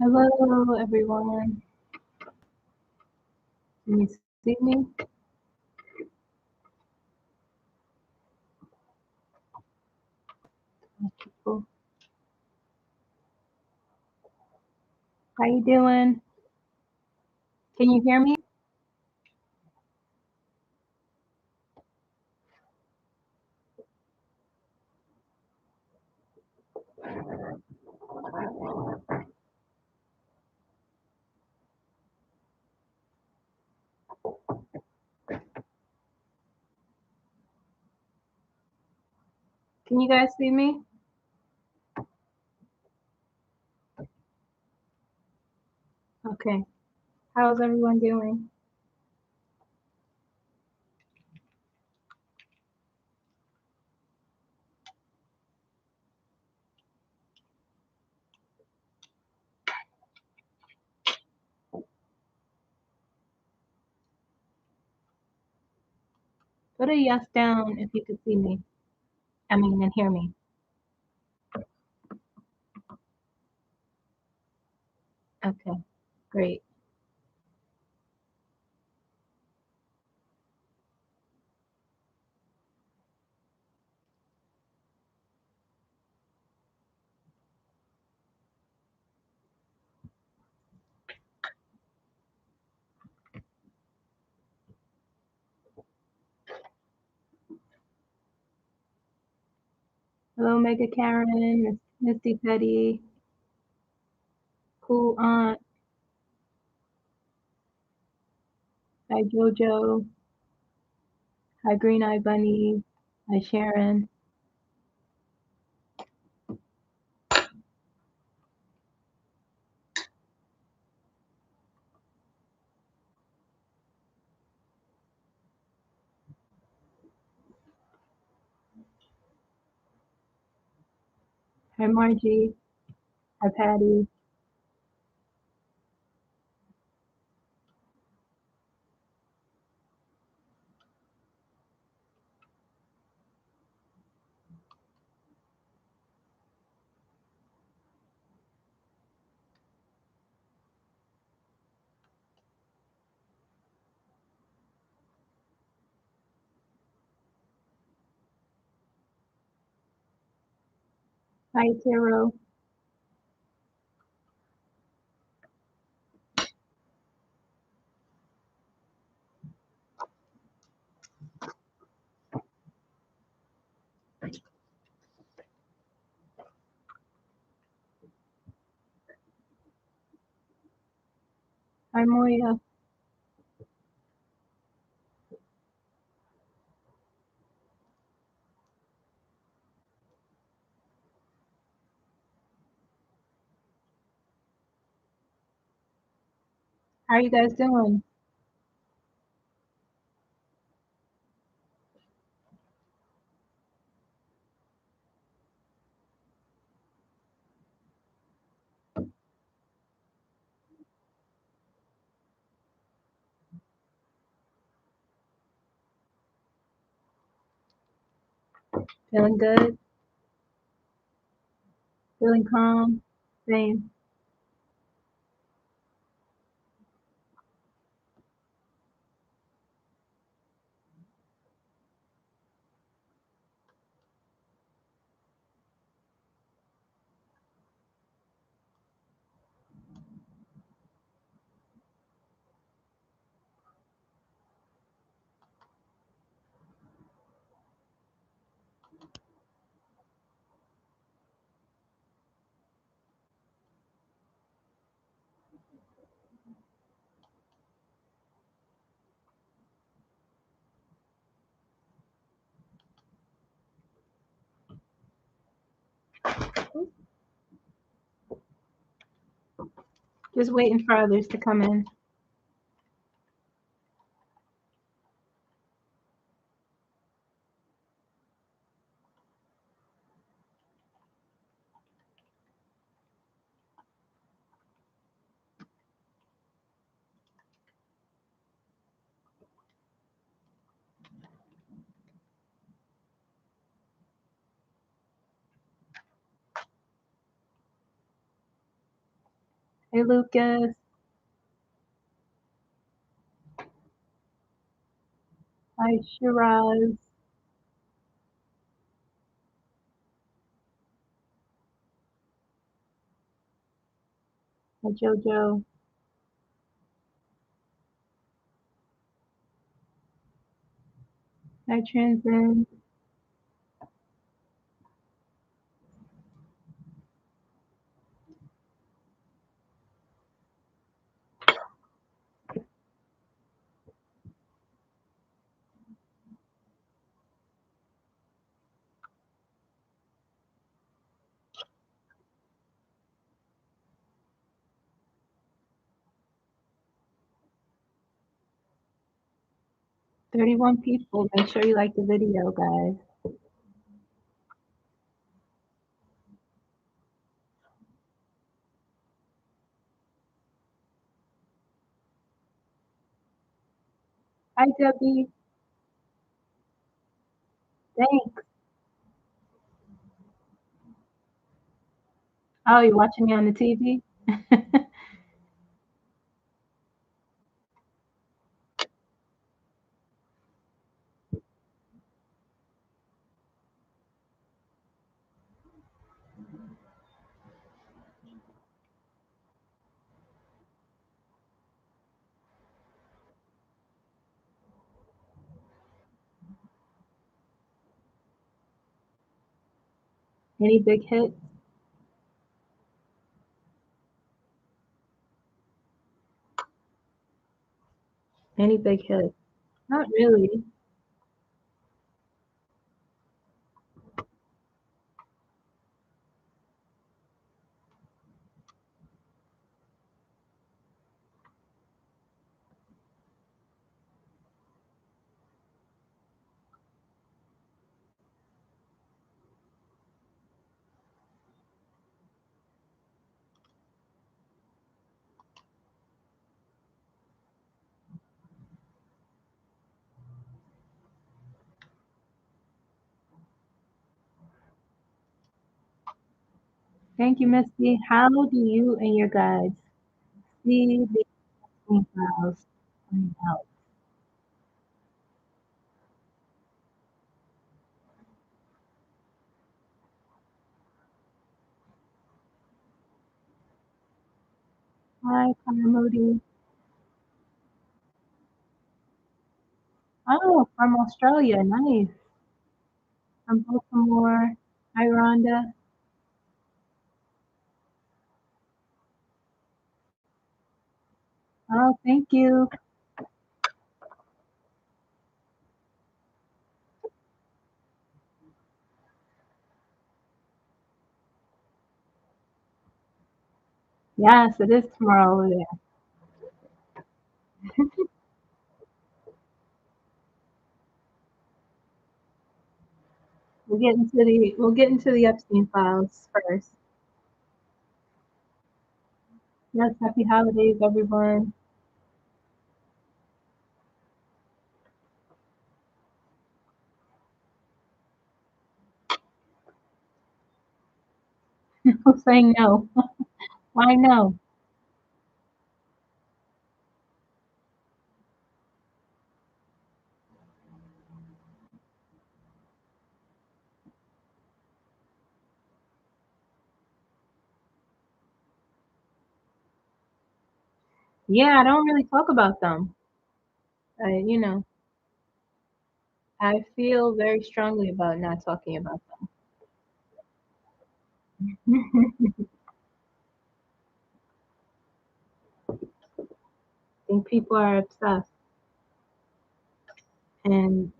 Hello, everyone. Can you see me? People, how you doing? Can you hear me? Can you guys see me? Okay. How's everyone doing? Put a yes down if you could see me. And hear me. Okay, great. Hello, Mega Karen, Misty Petty, Cool Aunt, hi Jojo, hi Green Eye Bunny, hi Sharon, hi Margie, hi Patty, hi Taro, hi Moya. How are you guys doing? Feeling good? Feeling calm? Same. Just waiting for others to come in. Hey, Lucas. Hi, Shiraz. Hi, Jojo. Hi, Transcend. 31 people. Make sure you like the video, guys. Hi, Debbie. Thanks. Oh, you're watching me on the TV? Any big hits? Any big hits? Not really. Thank you, Misty. How do you and your guides see the files playing out? Hi, Moody. Oh, from Australia. Nice. From Baltimore. Hi, Rhonda. Oh, thank you. Yes, it is tomorrow over there. We'll get into the Epstein files first. Yes, happy holidays, everyone. Who's saying no? Why no? Yeah, I don't really talk about them. I I feel very strongly about not talking about them. I think people are obsessed, and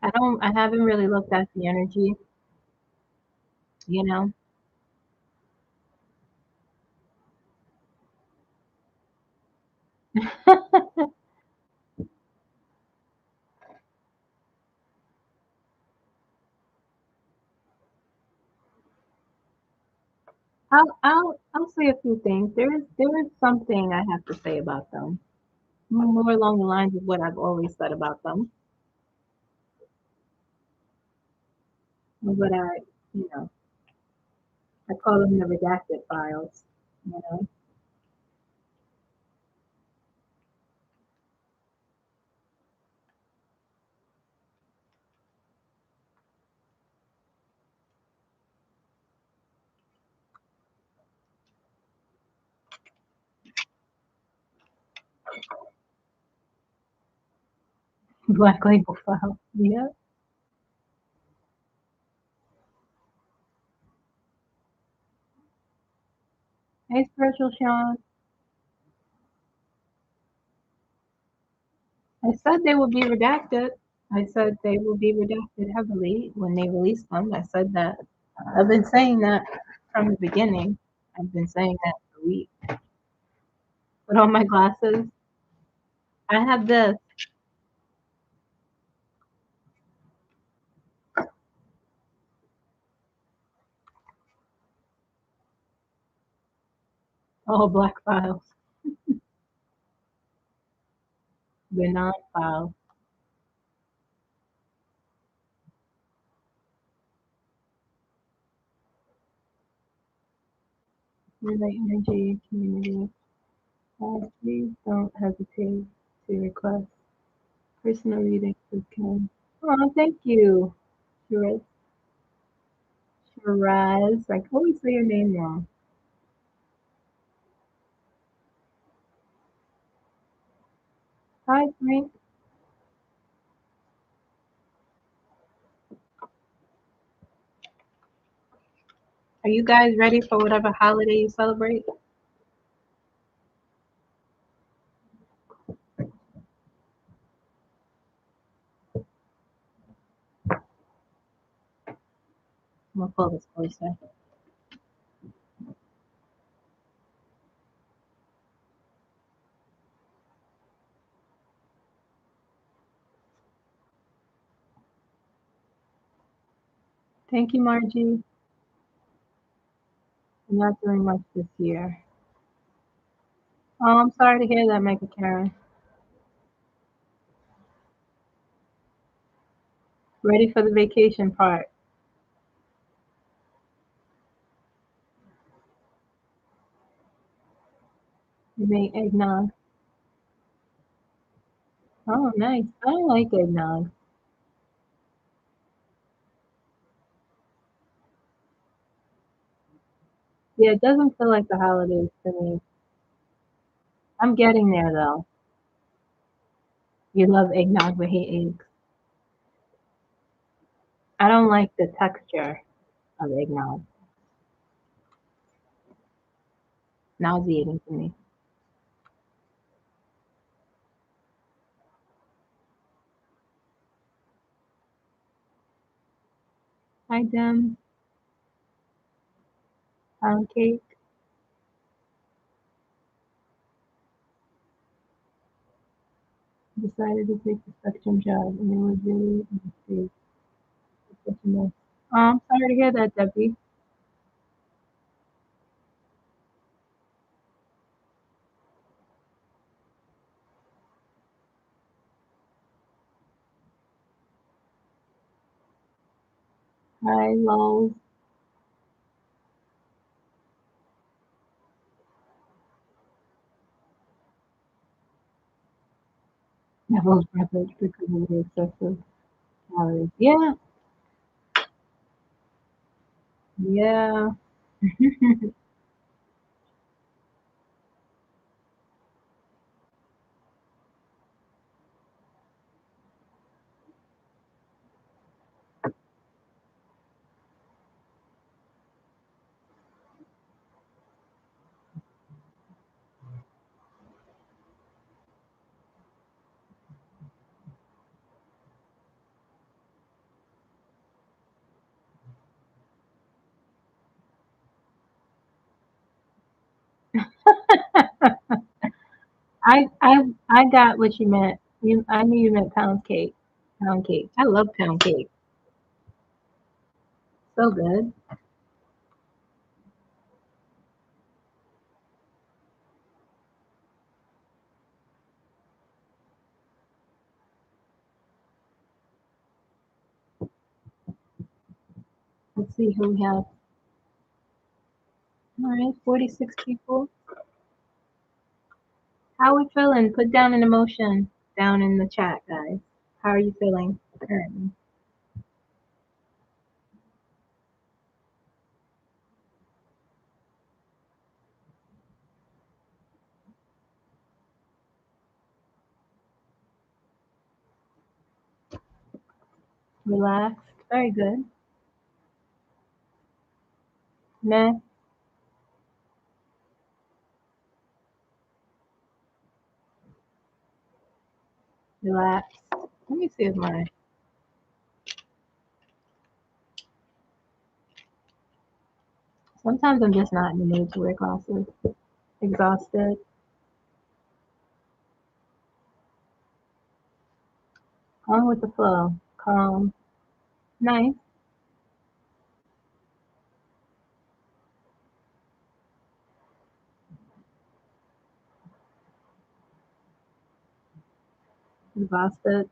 I haven't really looked at the energy, you know. I'll say a few things. There is something I have to say about them, more along the lines of what I've always said about them, what I, you know. I call them the redacted files, you know? Black label file. Yeah. Hey, Spiritual Sean. I said they will be redacted. I said they will be redacted heavily when they release them. I said that. I've been saying that from the beginning. I've been saying that for weeks. Put on my glasses. I have this. All black files. The non files. Relate energy, community. Please don't hesitate to request personal readings with Kim. Oh, thank you, Shiraz. Shiraz. I always say your name wrong. Hi, Frank. Are you guys ready for whatever holiday you celebrate? I'm gonna pull this closer. Thank you, Margie. I'm not doing much this year. Oh, I'm sorry to hear that, Mega Karen. Ready for the vacation part. You made eggnog. Oh, nice. I like eggnog. Yeah, it doesn't feel like the holidays to me. I'm getting there though. You love eggnog but hate eggs. I don't like the texture of eggnog. Nauseating to me. Hi, Dem. Pound cake. Decided to take the spectrum job, and it was really a mistake. It's such a mess. Oh, I'm sorry to hear that, Debbie. Hi, Lowe's. Neville's brother because of the excessive calories. Yeah, yeah. I got what you meant. I knew you meant pound cake. Pound cake. I love pound cake. So good. Let's see who we have. All right, 46 people. How are we feeling? Put down an emotion down in the chat, guys. How are you feeling currently? Relaxed. Very good. Next, relaxed. Let me see if my sometimes I'm just not in the mood to wear glasses. Exhausted. On with the flow. Calm. Nice. Exhausted.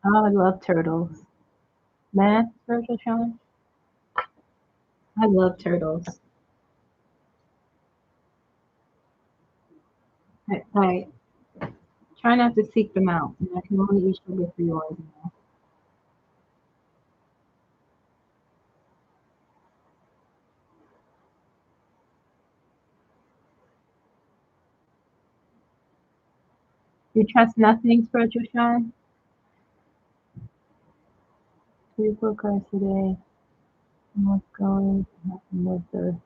Oh, I love turtles. Math, spiritual challenge. I love turtles. I try not to seek them out. And I can only eat sugar for yours. You trust nothing, spiritual Sean? Three cards today. What's going to happen with the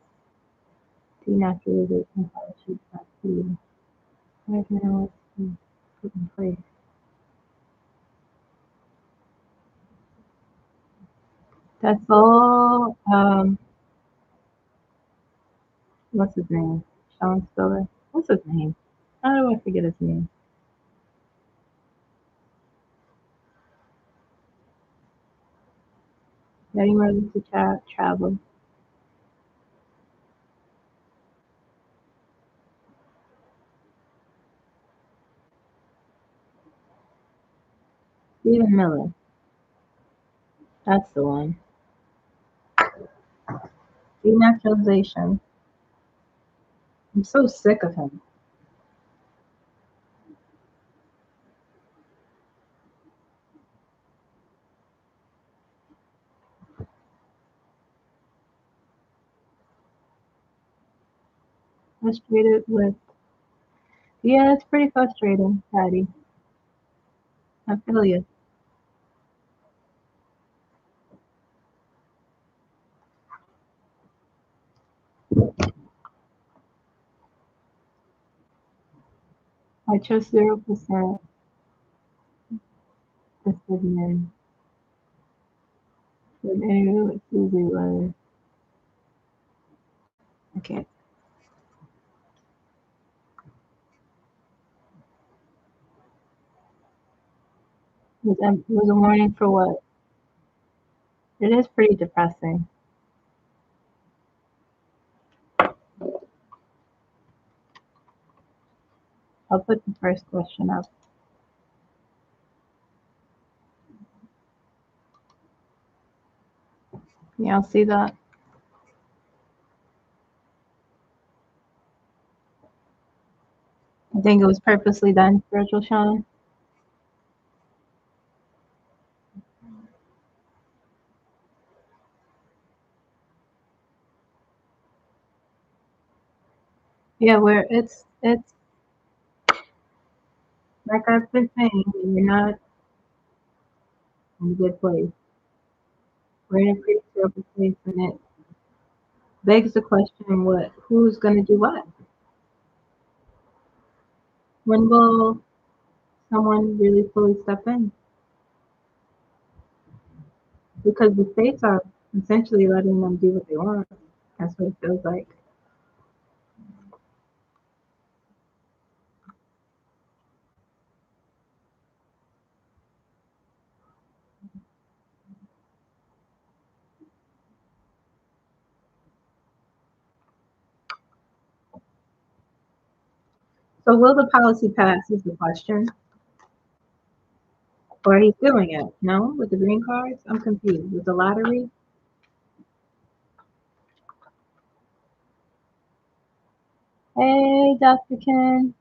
denaturalization policy back to you? Right now, it's put in place. That's all. What's his name? Sean Spiller. What's his name? How do I forget his name? Getting ready to travel. Stephen Miller. That's the one. Denaturalization. I'm so sick of him. Frustrated with. Yeah, it's pretty frustrating, Patty. I feel you. I trust 0% decision with interview with Susie was. Okay. Was a warning for what? It is pretty depressing. I'll put the first question up. Yeah, I'll see that. I think it was purposely done, spiritual Sean. Yeah, where it's like I've been saying, you're not in a good place. We're in a pretty terrible place, and it begs the question: what? Who's going to do what? When will someone really fully step in? Because the states are essentially letting them do what they want. That's what it feels like. So will the policy pass is the question. Or he's doing it. No? With the green cards? I'm confused. With the lottery? Hey, Dr. Ken.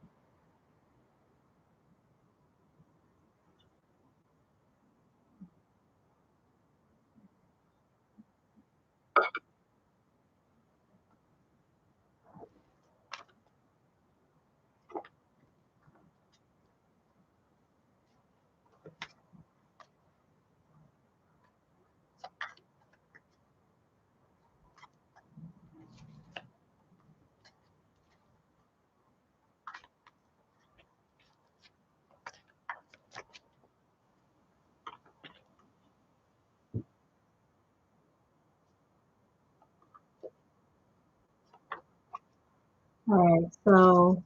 Alright, so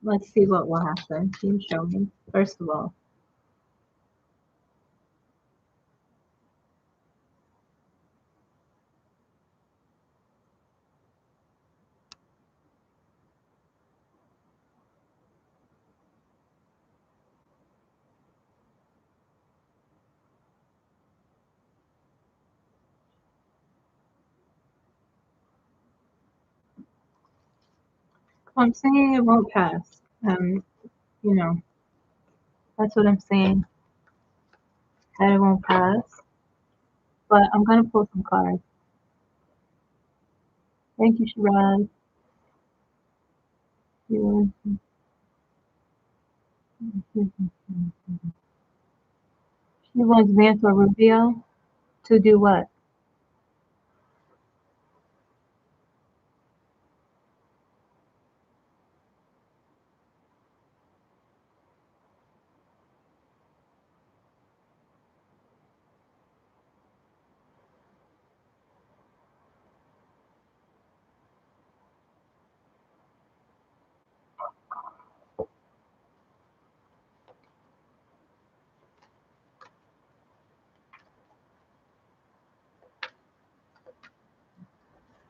let's see what will happen. Can you show me? First of all. I'm saying it won't pass. You know, that's what I'm saying. That it won't pass. But I'm gonna pull some cards. Thank you, Shiraz. She wants Vance or Rubio to do what?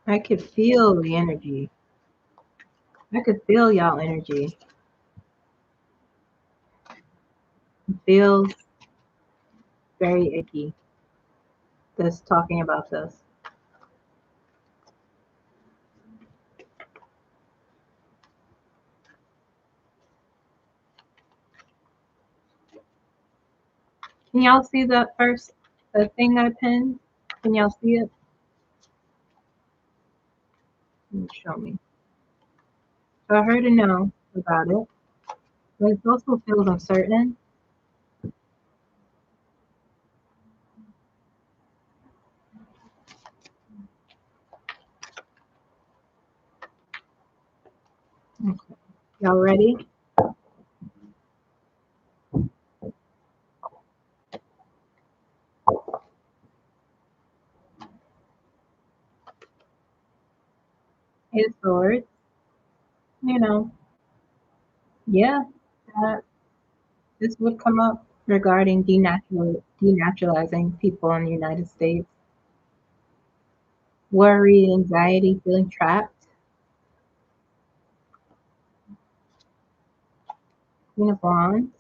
I could feel the energy. I could feel y'all energy. It feels very icky. This talking about this. Can y'all see that first the thing I pinned? Can y'all see it? Show me. So I heard a no about it, but it also feels uncertain. Okay. Y'all ready? Eight of Swords. You know, yeah, that this would come up regarding denaturalizing people in the United States. Worry, anxiety, feeling trapped. Queen of Wands.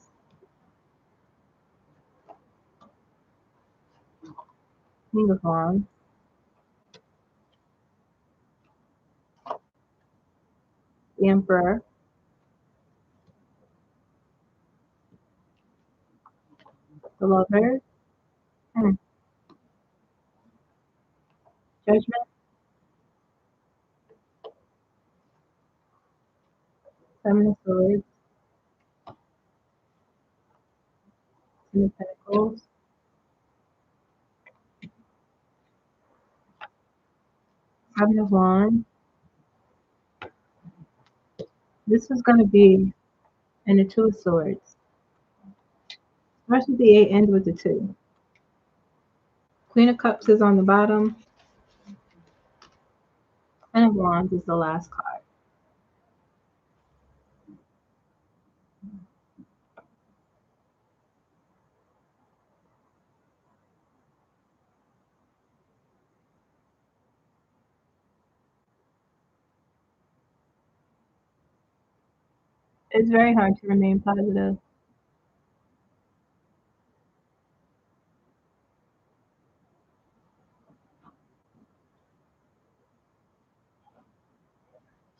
King of Wands. The Emperor. The Lover. Hmm. Judgment. Seven of Swords. Ten of Pentacles. Seven of Wands. This is going to be in the Two of Swords. Starts with the 8, ends with the 2. Queen of Cups is on the bottom. Ten of Wands is the last card. It's very hard to remain positive.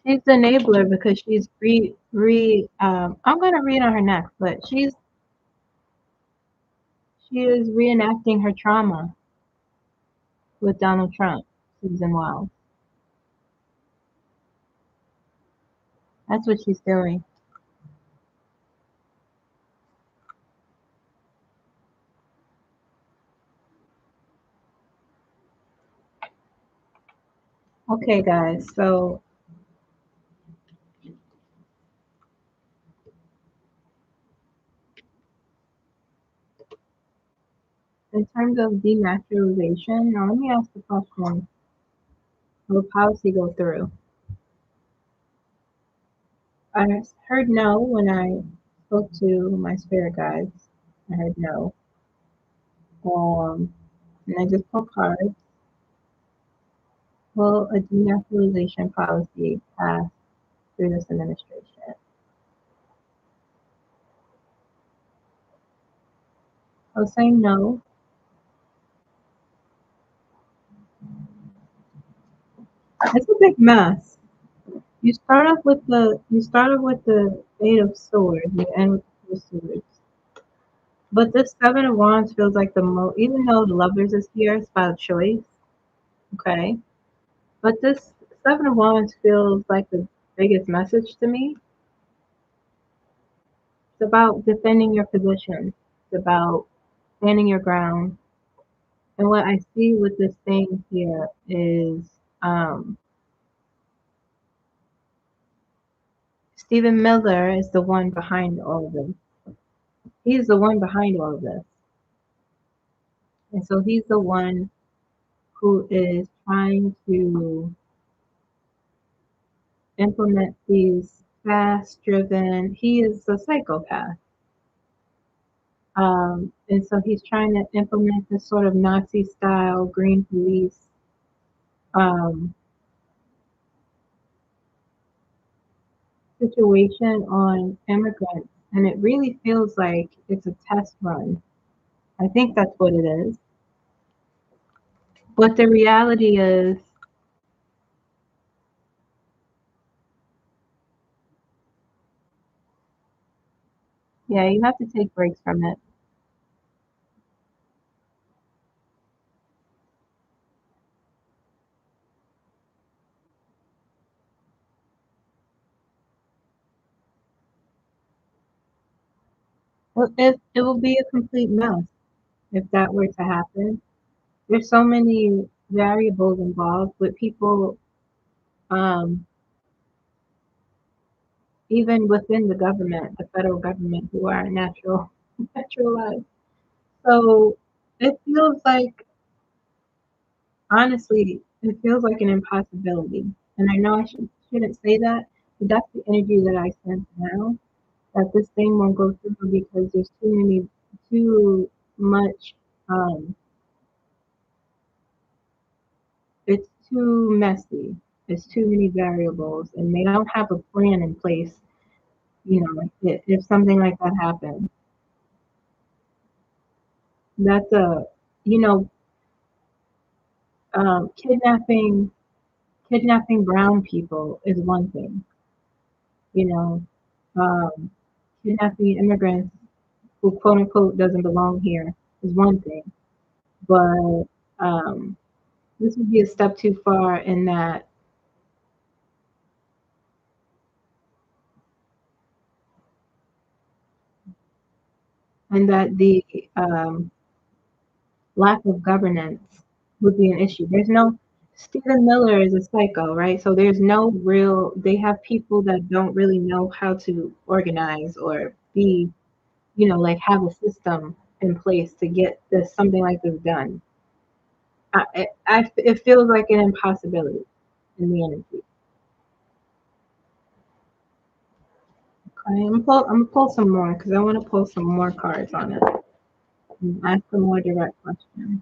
She's the enabler because she's I'm gonna read on her next, but she is reenacting her trauma with Donald Trump, Susan Wiles. That's what she's doing. Okay, guys, so in terms of denaturalization, now let me ask the question, will policy go through? I heard no when I spoke to my spirit guides. I heard no. And I just pulled cards. Will a denaturalization policy pass through this administration? I was saying no. It's a big mess. You start off with the Eight of Swords, you end with the Swords. But this Seven of Wands feels like the most, even though the Lovers is here, it's about choice. Okay. But this Seven of Wands feels like the biggest message to me. It's about defending your position. It's about standing your ground. And what I see with this thing here is Stephen Miller is the one behind all of this. He's the one behind all of this. And so he's the one who is trying to implement these fast driven, he is a psychopath. And so he's trying to implement this sort of Nazi style green police um, situation on immigrants. And it really feels like it's a test run. I think that's what it is. But the reality is, yeah, you have to take breaks from it. Well, it will be a complete mess if that were to happen. There's so many variables involved with people, um, even within the government, the federal government, who are naturalized. So it feels like, honestly, it feels like an impossibility. And I know shouldn't say that, but that's the energy that I sense now. That this thing won't go through because there's too much, um, it's too messy. There's too many variables, and they don't have a plan in place. You know, if something like that happens, that's you know, um, kidnapping, kidnapping brown people is one thing. You know, um, kidnapping immigrants who quote unquote doesn't belong here is one thing, but um, this would be a step too far in that, the lack of governance would be an issue. There's no Stephen Miller is a psycho, right? So there's no real. They have people that don't really know how to organize or be, like have a system in place to get this something like this done. It feels like an impossibility in the energy. Okay, I'm gonna pull some more because I want to pull some more cards on it and ask a more direct question.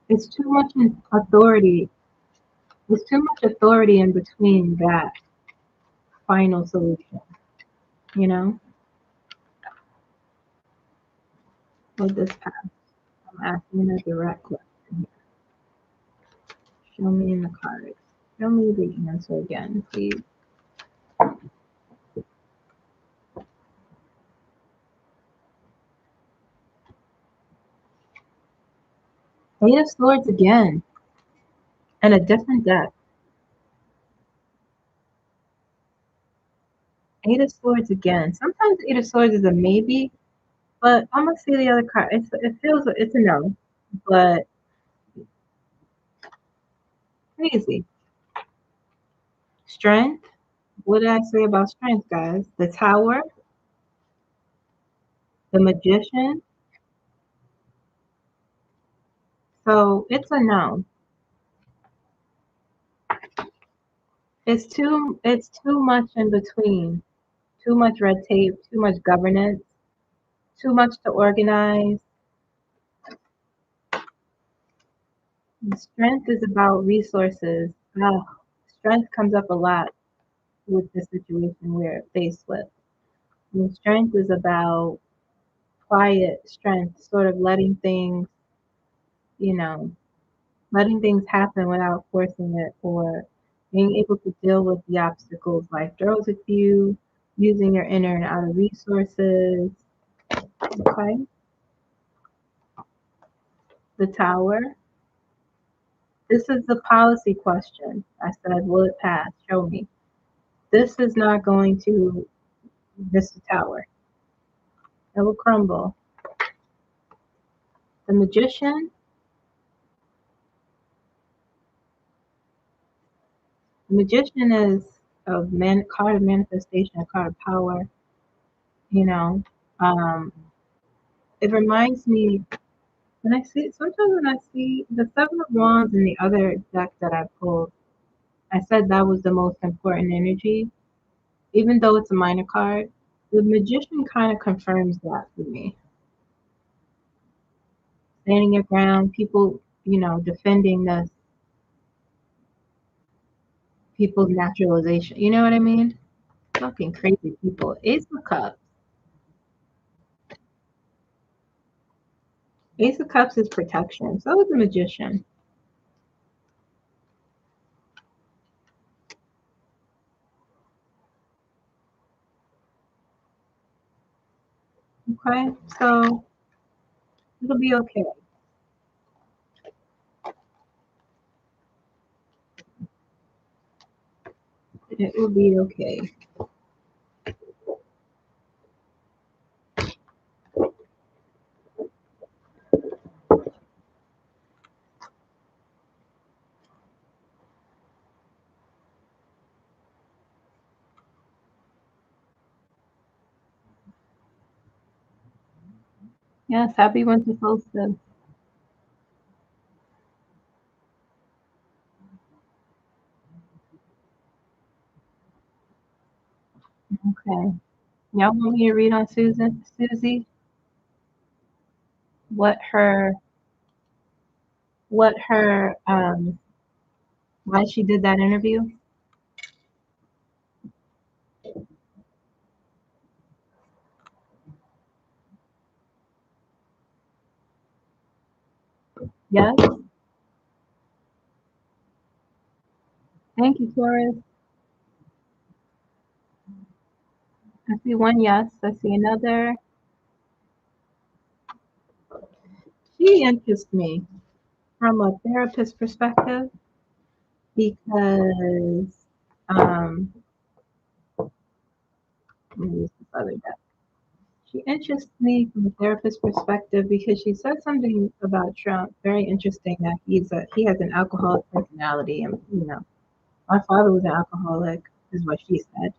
It's too much authority. There's too much authority in between that final solution, you know? With this path, I'm asking a direct question. Show me in the cards. Show me the answer again, please. Eight of Swords again. And a different deck. Eight of Swords again. Sometimes Eight of Swords is a maybe, but I'm gonna see the other card. It's a no, but crazy. Strength. What did I say about strength, guys? The Tower, the Magician. So it's a no. It's too much in between. Too much red tape, too much governance, too much to organize. Strength is about resources. Strength comes up a lot with the situation we're faced with. And strength is about quiet strength, sort of letting things, letting things happen without forcing it, or being able to deal with the obstacles life throws at you, using your inner and outer resources. Okay. The Tower. This is the policy question. I said, will it pass? Show me. This is not going to this tower. It will crumble. The Magician. The Magician is a card of manifestation, a card of power. You know, it reminds me sometimes when I see the Seven of Wands in the other deck that I pulled, I said that was the most important energy, even though it's a minor card. The Magician kind of confirms that for me. Standing your ground, people, defending this people's naturalization. You know what I mean? Fucking crazy people. Ace of Cups. Ace of Cups is protection. So is the Magician. Okay, so it'll be okay. It will be okay. Yes, happy winter solstice. Okay. Y'all want me to read on Susie? What her why she did that interview? Yes. Thank you, Taurus. I see one yes. I see another. She interests me from a therapist perspective because let me use this other deck. She interests me from a therapist perspective because she said something about Trump very interesting, that he has an alcoholic personality, and my father was an alcoholic is what she said.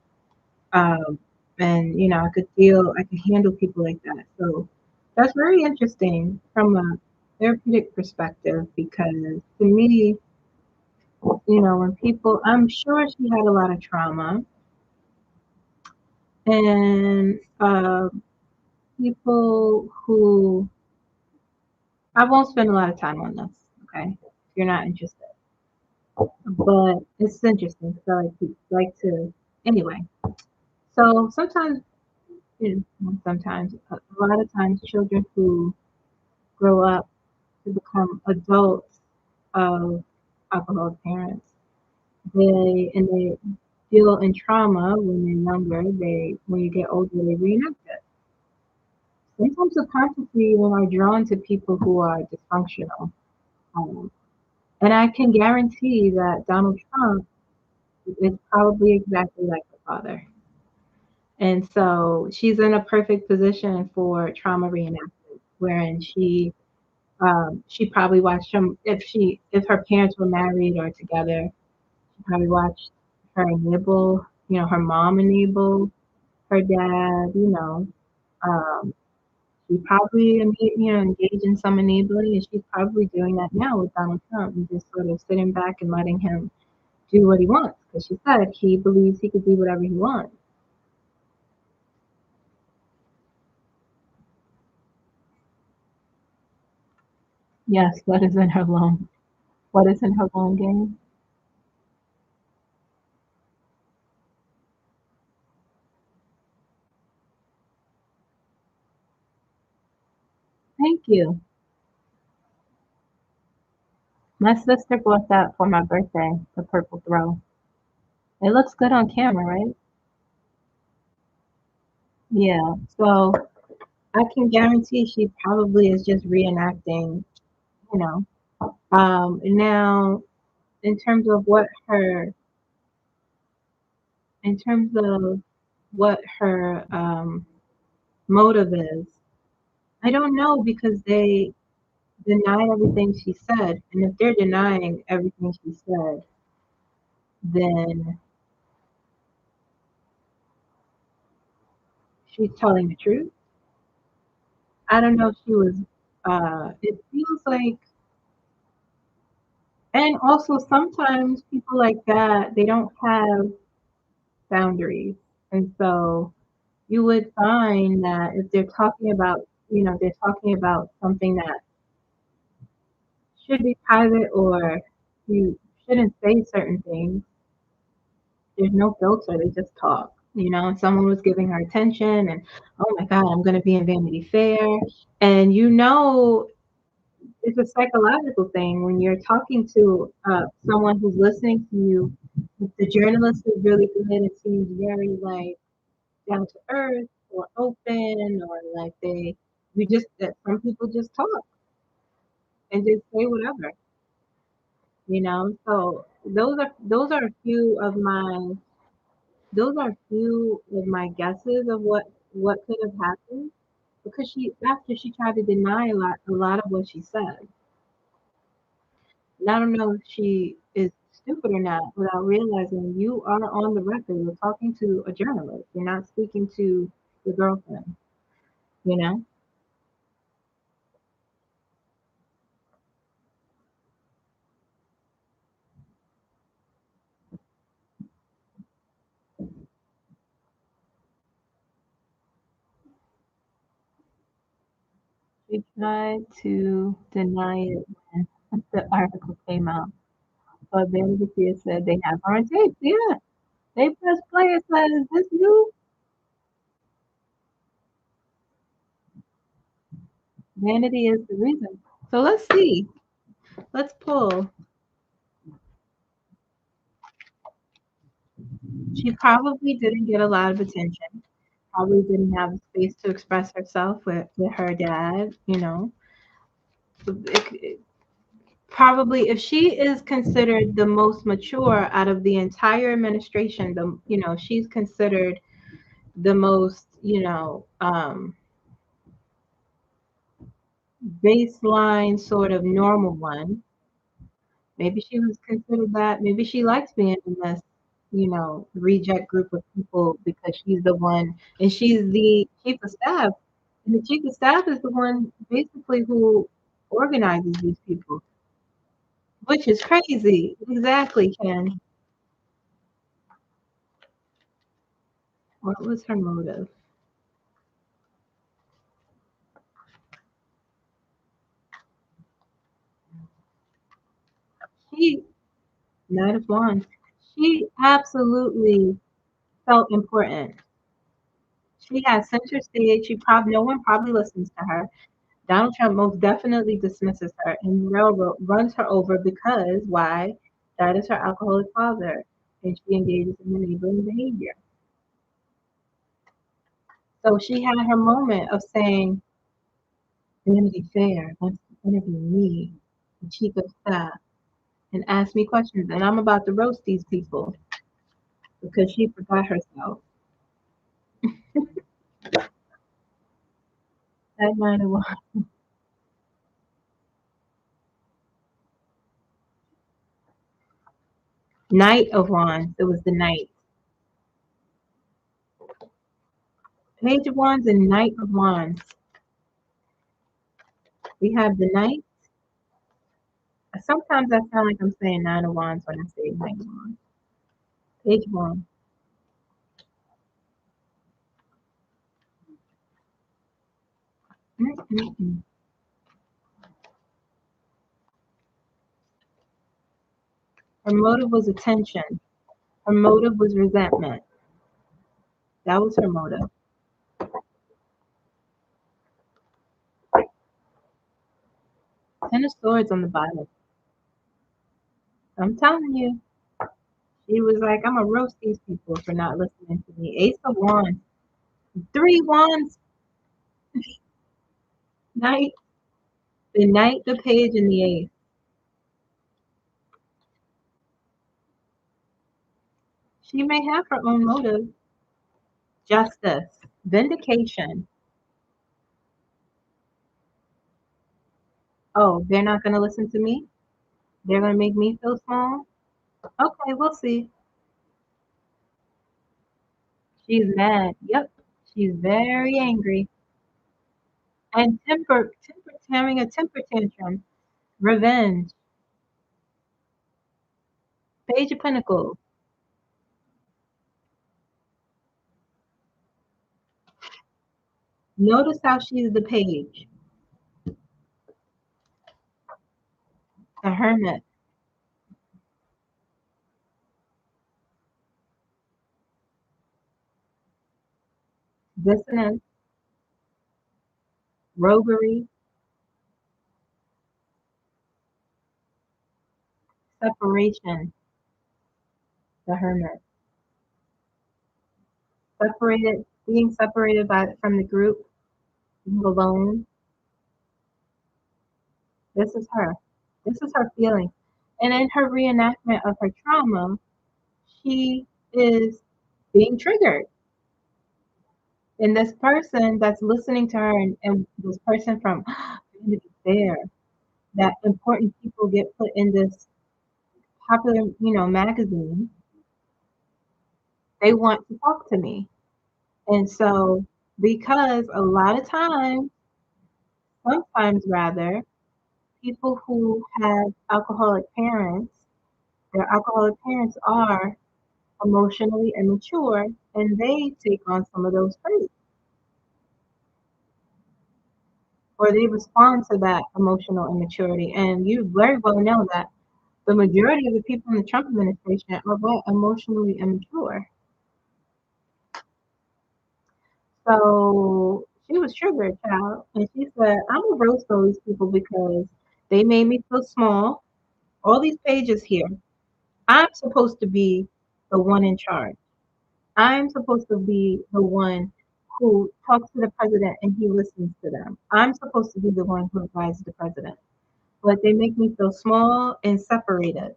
And I could handle people like that. So that's very interesting from a therapeutic perspective, because to me, when people, I'm sure she had a lot of trauma, and people who, I won't spend a lot of time on this. Okay, if you're not interested. But it's interesting because I like to anyway. So sometimes, not sometimes, a lot of times, children who grow up to become adults of alcoholic parents, they deal in trauma when they're younger. They when you get older, they reenact it. Sometimes subconsciously, when are drawn to people who are dysfunctional. Um, and I can guarantee that Donald Trump is probably exactly like the father. And so she's in a perfect position for trauma reenactment, wherein she probably watched him if her parents were married or together. She probably watched her enable, her mom enable her dad. Um, she probably engaged in some enabling, and she's probably doing that now with Donald Trump and just sort of sitting back and letting him do what he wants because she said he believes he could do whatever he wants. Yes, what is in her loan? What is in her loan game? Thank you. My sister bought that for my birthday, the purple throw. It looks good on camera, right? Yeah. So I can guarantee she probably is just reenacting, you know. Now in terms of in terms of what her motive is, I don't know because they denied everything she said. And if they're denying everything she said, then she's telling the truth. I don't know if she was, it feels like, and also sometimes people like that, they don't have boundaries. And so you would find that if they're talking about, they're talking about something that should be private or you shouldn't say certain things, there's no filter, they just talk. And someone was giving her attention, and oh my God, I'm going to be in Vanity Fair. And it's a psychological thing when you're talking to someone who's listening to you. If the journalist is really good and seems very like down to earth or open, or like you just that some people just talk and just say whatever. So those are a few of my guesses of what could have happened because after she tried to deny a lot of what she said. And I don't know if she is stupid or not without realizing you are on the record. You're talking to a journalist. You're not speaking to your girlfriend, you know? She tried to deny it when the article came out. But Vanity Fair said they have her on tape. Yeah. They press play and said, is this you? Vanity is the reason. So let's see. Let's pull. She probably didn't get a lot of attention. Probably didn't have space to express herself with her dad. Probably if she is considered the most mature out of the entire administration, she's considered the most, baseline sort of normal one. Maybe she was considered that. Maybe she likes being in this, reject group of people because she's the one, and she's the chief of staff. And the chief of staff is the one basically who organizes these people, which is crazy. Exactly, Ken. What was her motive? she, Knight of Wands, she absolutely felt important. She has center stage. No one probably listens to her. Donald Trump most definitely dismisses her and runs her over because why? That is her alcoholic father, and she engages in enabling behavior. So she had her moment of saying, Vanity Fair wants to interview me, the chief of staff, and ask me questions, and I'm about to roast these people because she forgot herself. That night of Knight of Wands. It was the Knight. Page of Wands and Knight of Wands. We have the Knight. Sometimes I sound like I'm saying Nine of Wands when I say Knight of Wands. Page of Wands. Mm-mm-mm. Her motive was attention. Her motive was resentment. That was her motive. Ten of Swords on the bottom. I'm telling you. She was like, I'm going to roast these people for not listening to me. Ace of Wands. Three Wands. Knight. The Knight, the Page, and the Ace. She may have her own motive. Justice. Vindication. Oh, they're not going to listen to me? They're going to make me feel small? Okay, we'll see. She's mad. Yep. She's very angry. And having a temper tantrum. Revenge. Page of Pentacles. Notice how she's the page. The Hermit. Dissonance. Roguery. Separation. The Hermit. Separated, being separated from the group, being alone. This is her. This is her feeling. And in her reenactment of her trauma, she is being triggered. And this person that's listening to her and this person from Vanity Fair, that important people get put in this popular, magazine, they want to talk to me. And so because a lot of times, sometimes rather, people who have alcoholic parents, their alcoholic parents are emotionally immature and they take on some of those traits or they respond to that emotional immaturity. And you very well know that the majority of the people in the Trump administration are what? Emotionally immature. So she was triggered, child, and she said, I'm gonna roast those people because they made me feel small. All these pages here. I'm supposed to be the one in charge. I'm supposed to be the one who talks to the president and he listens to them. I'm supposed to be the one who advises the president. But they make me feel small and separated.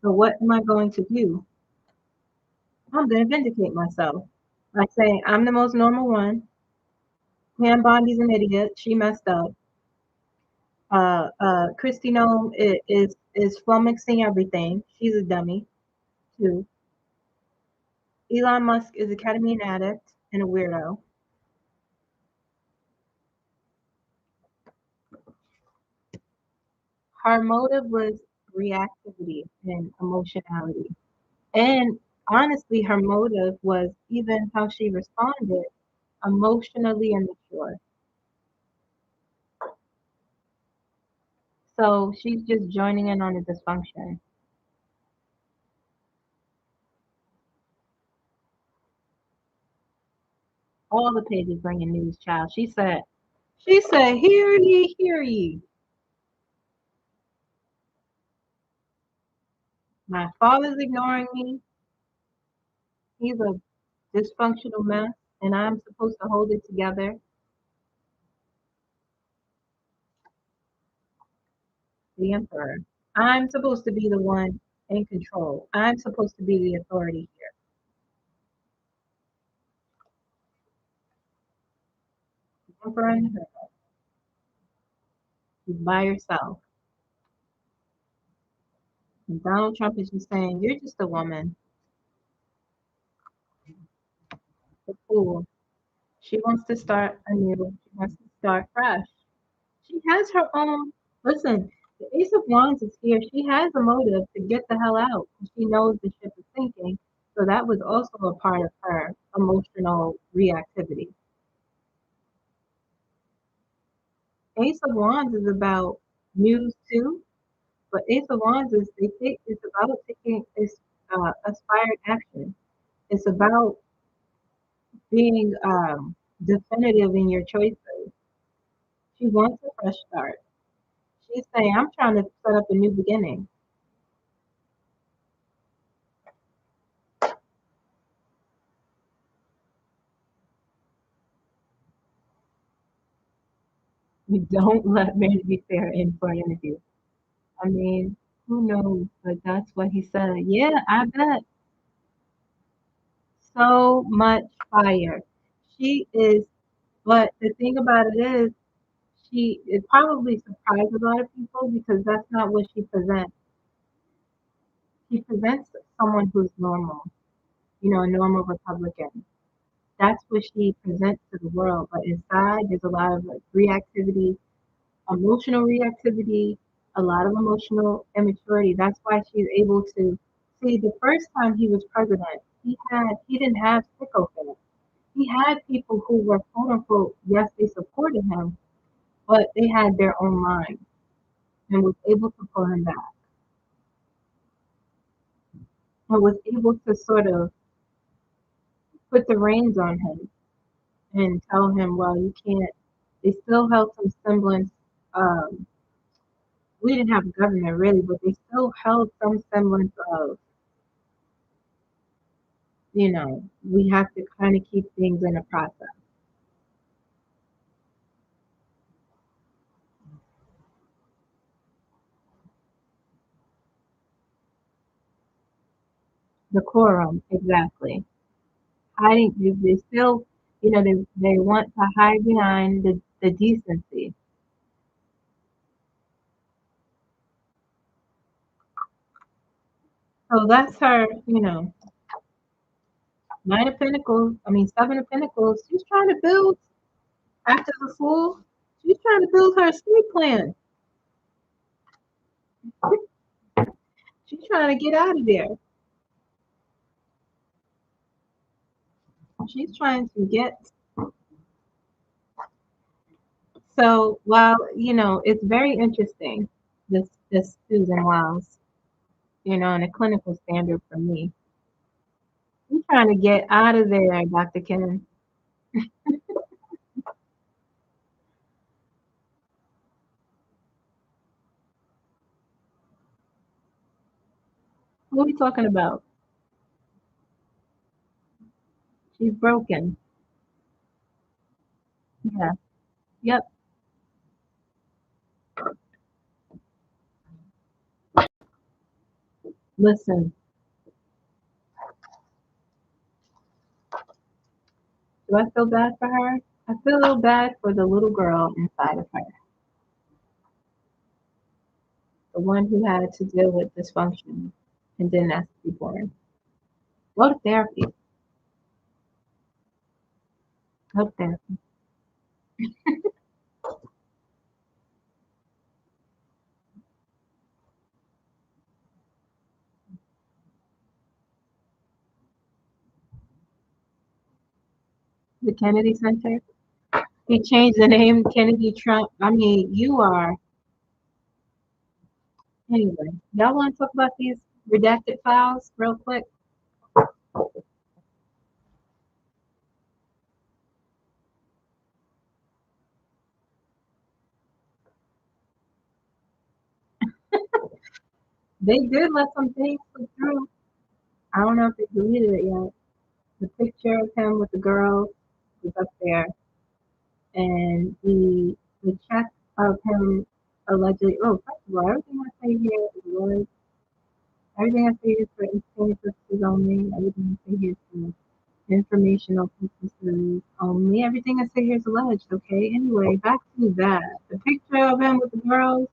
So what am I going to do? I'm going to vindicate myself by saying I'm the most normal one. Pam Bondi's an idiot. She messed up. Christy Nome is flummoxing everything. She's a dummy too. Elon Musk is a ketamine addict and a weirdo. Her motive was reactivity and emotionality. And honestly, her motive was even how she responded emotionally immature. So she's just joining in on the dysfunction. All the pages bringing news, child. She said, hear ye. My father's ignoring me. He's a dysfunctional mess, and I'm supposed to hold it together. The emperor. I'm supposed to be the one in control. I'm supposed to be the authority here. The emperor and her. She's by herself. And Donald Trump is just saying, you're just a woman, a fool. She wants to start anew. She wants to start fresh. She has her own. Listen, the Ace of Wands is here. She has a motive to get the hell out. She knows the ship is sinking. So that was also a part of her emotional reactivity. Ace of Wands is about news too, but Ace of Wands is it's about taking aspired action. It's about being definitive in your choices. She wants a fresh start. She's saying, I'm trying to set up a new beginning. You don't let Vanity Fair in for an interview. I mean, who knows? But that's what he said. Yeah, I bet. So much fire. She is, but the thing about it is, it probably surprised a lot of people because that's not what she presents. She presents someone who's normal, a normal Republican. That's what she presents to the world. But inside, there's a lot of like reactivity, emotional reactivity, a lot of emotional immaturity. That's why she's able to see the first time he was president, he didn't have sycophants. He had people who were quote unquote, yes, they supported him, but they had their own mind and was able to pull him back and was able to sort of put the reins on him and tell him, well, you can't. They still held some semblance. Um, we didn't have a government really, but they still held some semblance of, we have to kind of keep things in a process. Decorum, exactly. Hiding, they still, they want to hide behind the decency. So that's her, Nine of Pentacles, I mean, Seven of Pentacles. She's trying to build, after the Fool, she's trying to build her estate plan. She's trying to get out of there. She's trying to get. So while, it's very interesting, this Susan Wiles, and a clinical standard for me. I'm trying to get out of there, Dr. Ken. What are we talking about? She's broken. Yeah. Yep. Listen, do I feel bad for her? I feel a little bad for the little girl inside of her, the one who had to deal with dysfunction and didn't ask to be born. Go to therapy. Go to therapy. The Kennedy Center. He changed the name Kennedy Trump. I mean, you are. Anyway, y'all want to talk about these redacted files real quick? They did let some things slip through. I don't know if they deleted it yet. The picture of him with the girl is up there, and the check of him allegedly. Oh, first of all, everything I say here is words. Everything I say is for entertainment purposes only. Everything I say here is for informational purposes only. Everything I say here is alleged. Okay. Anyway, back to that. The picture of him with the girls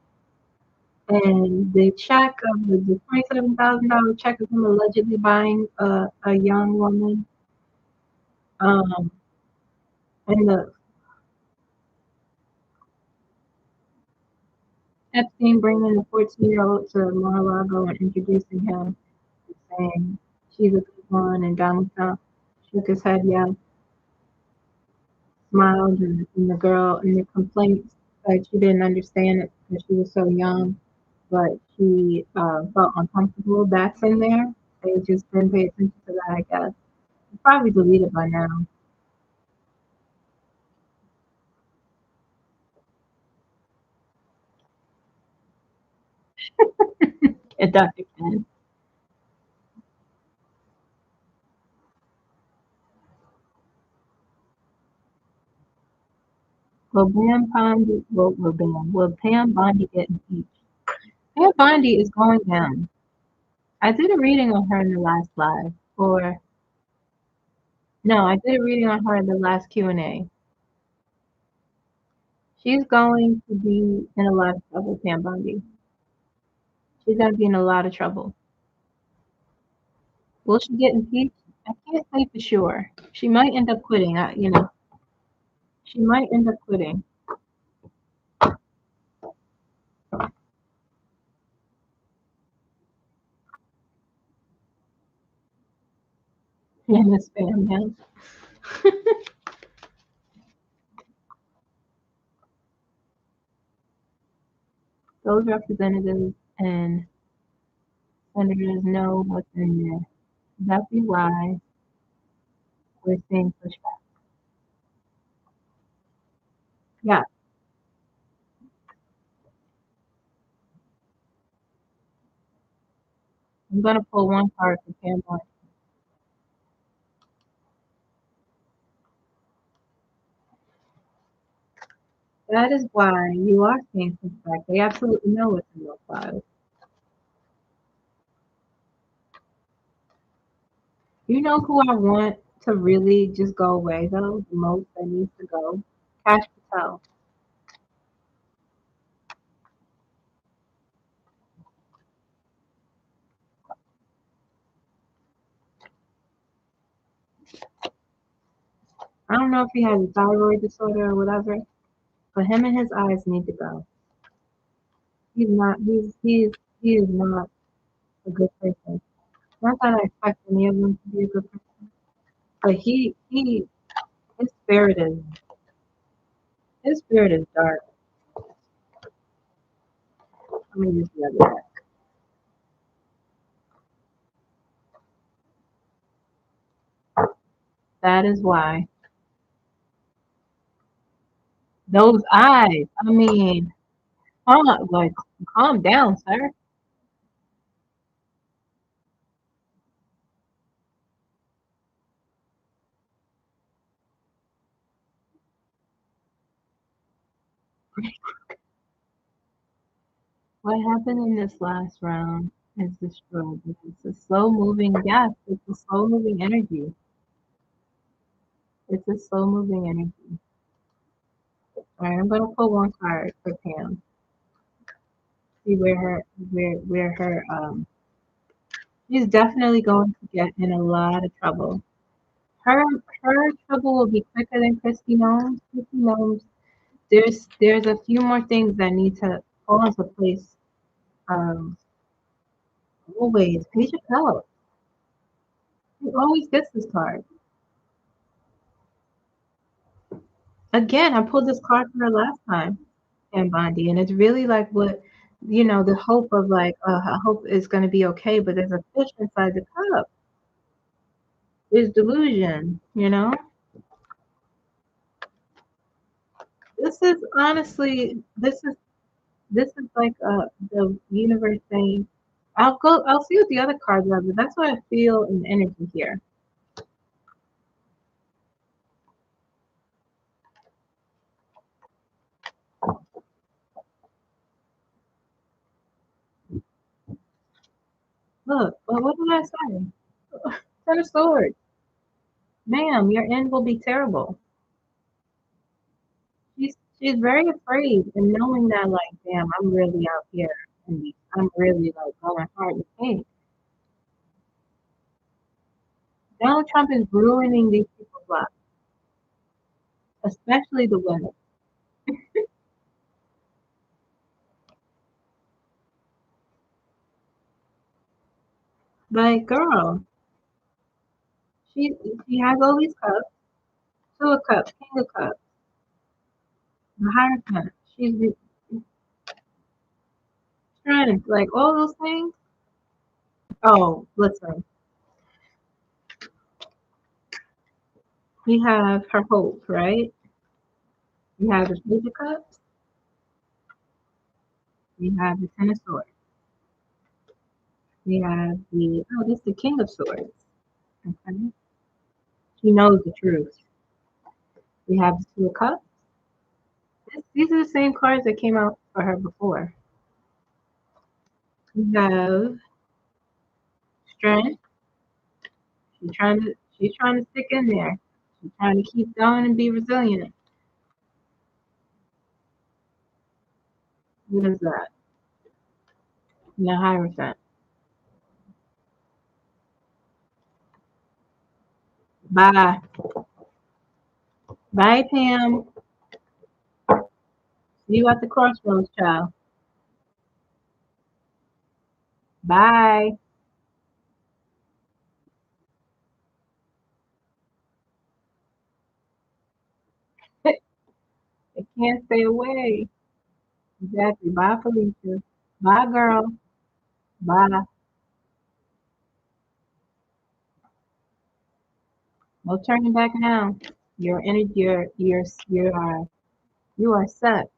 and the check of the $27,000 check of him allegedly buying a young woman. Um, and the Epstein bringing the 14-year-old to Mar-a-Lago and introducing him, and saying she's a good one, and Donald Trump shook his head, yeah, smiled, and the girl and the complaints that she didn't understand it because she was so young, but she felt uncomfortable. That's in there. They just didn't pay attention to that, I guess. It's probably deleted by now. At Dr. Ken. Will Pam Bondi get impeached? Pam Bondi is going down. I did a reading on her in the last live, or no, I did a reading on her in the last Q&A. She's going to be in a lot of trouble, Pam Bondi. She's going to be in a lot of trouble. Will she get impeached? I can't say for sure. She might end up quitting. She might end up quitting. In this spam house. Those representatives and senators know what's in there. That'd be why we're seeing pushback. Yeah, I'm gonna pull one card for Pam Bondi. That is why you are seeing pushback. They absolutely know what's in those files. You know who I want to really just go away though? The most that needs to go? Cash Patel. I don't know if he has a thyroid disorder or whatever, but him and his eyes need to go. He's not he is not a good person. Not that I expect any of them to be a good person, but his spirit is his spirit is dark. Let me use the other deck. That is why. Those eyes. I mean, like calm down, sir. What happened in this last round is destroyed. It's a slow moving gas. It's a slow moving energy. It's a slow moving energy. All right, I'm gonna pull one card for Pam. See where her she's definitely going to get in a lot of trouble. Her her trouble will be quicker than Christy Gnomes. Christy Gnomes, there's a few more things that need to fall into place. Um, always Page of Cups. He always gets this card. Again, I pulled this card for her last time, Pam Bondi, and it's really like what the hope of like, I hope it's going to be okay, but there's a fish inside the cup. There's delusion. This is honestly, this is like the universe saying, I'll see what the other cards are, but that's what I feel in the energy here. Look, well, what did I say? Ten of Swords. Ma'am, your end will be terrible. She's very afraid and knowing that like, damn, I'm really out here and I'm really like going hard to think. Donald Trump is ruining these people's lives, especially the women. Like, girl, she she has all these cups, two of cups, king of cups, the hierophant. She's the strength, like all those things. Oh, listen, we have her hope, right? We have the page of cups. We have the ten of swords. We have this is the king of swords. Okay, she knows the truth. We have the two of cups. These are the same cards that came out for her before. We have strength. She's trying to stick in there. She's trying to keep going and be resilient. What is that? The Hierophant. Bye. Bye, Pam. See you at the crossroads, child. Bye. I can't stay away. Exactly. Bye, Felicia. Bye, girl. Bye. No turning back now. Your energy, you are set.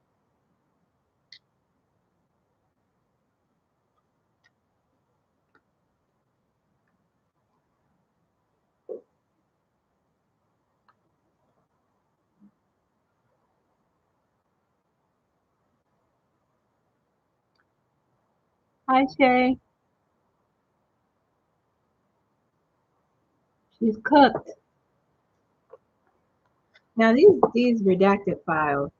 Hi, Shay. She's cooked. Now these redacted files.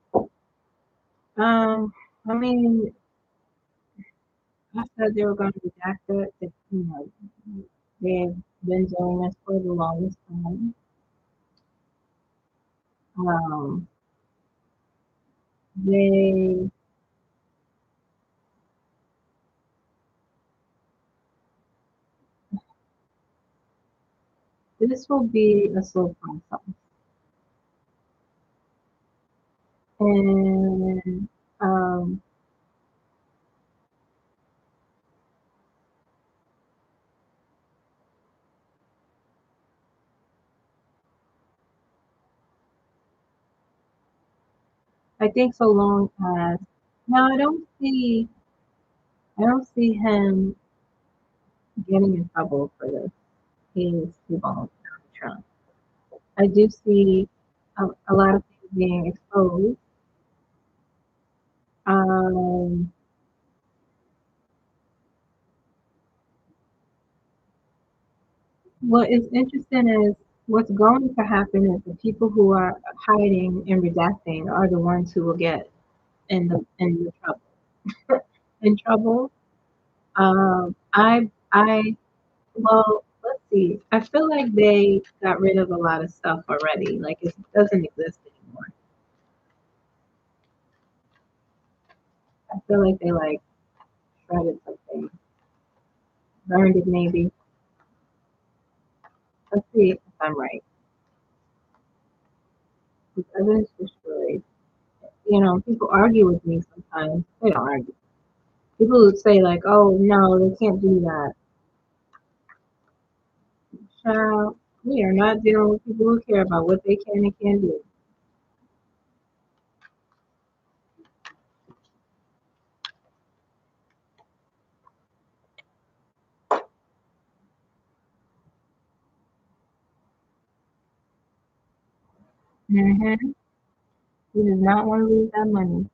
Um, I mean, I said they were going to redact it. They've been doing this for the longest time. Um, they this will be a slow process, and um, I think so long as now I don't see him getting in trouble for this. He's too long Trump. I do see a lot of things being exposed. Um, what is interesting is what's going to happen is the people who are hiding and redacting are the ones who will get in the trouble. In trouble. I well, let's see. I feel like they got rid of a lot of stuff already. Like it doesn't exist anymore. I feel like they like shredded something, burned it maybe. Let's see if I'm right. With evidence destroyed. People argue with me sometimes. They don't argue. People would say like, "Oh no, they can't do that." Child, we are not dealing with people who care about what they can and can't do. Mm-hmm. He does not want to lose that money.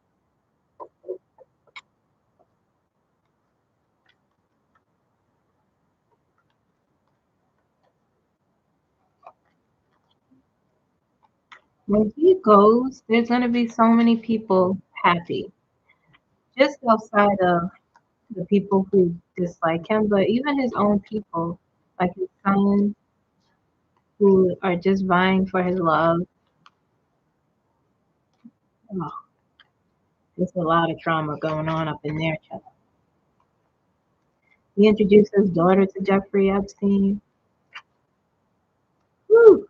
When he goes, there's going to be so many people happy, just outside of the people who dislike him, but even his own people, like his sons, who are just vying for his love. Oh, there's a lot of trauma going on up in there, child. He introduced his daughter to Jeffrey Epstein. Woo!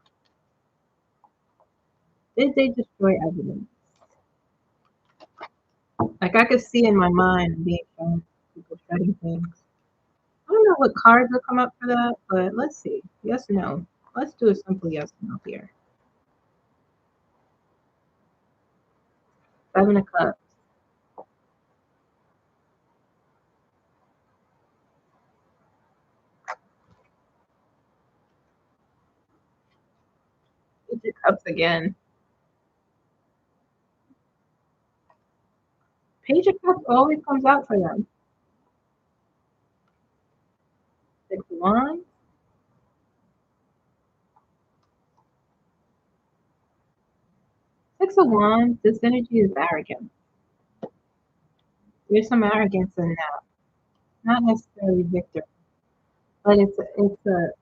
Did they destroy evidence? Like I could see in my mind being shown people shredding things. I don't know what cards will come up for that, but let's see. Yes or no? Let's do a simple yes or no here. 7 of Cups. Page of Cups again. Page of Cups always comes out for them. 6 of Wands. 6 of Wands. This energy is arrogant. There's some arrogance in that. Not necessarily victory, but it's a.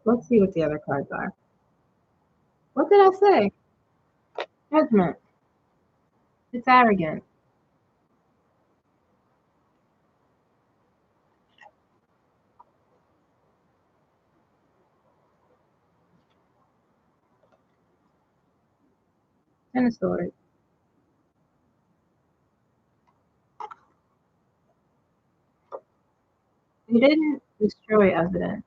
Let's see what the other cards are. What did I say? Judgment. It's arrogant. 10 of Swords. They didn't destroy evidence.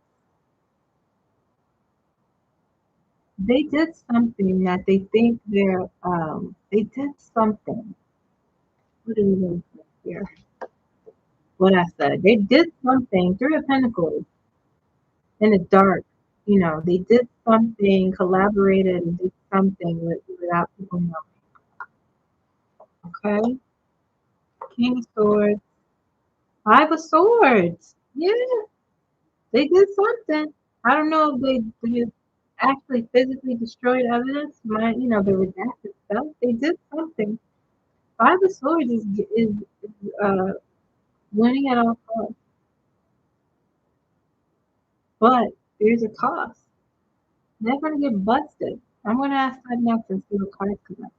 They did something that they think they did something. What did we do here? What I said. They did something. 3 of Pentacles in the dark. You know, they did something, collaborated and did something without people knowing. Okay? King of Swords. 5 of Swords. Yeah, they did something. I don't know if they actually physically destroyed evidence. The redacted stuff. They did something. 5 of Swords is winning at all costs, but there's a cost. They're gonna get busted. I'm gonna ask that next and see what cards come up.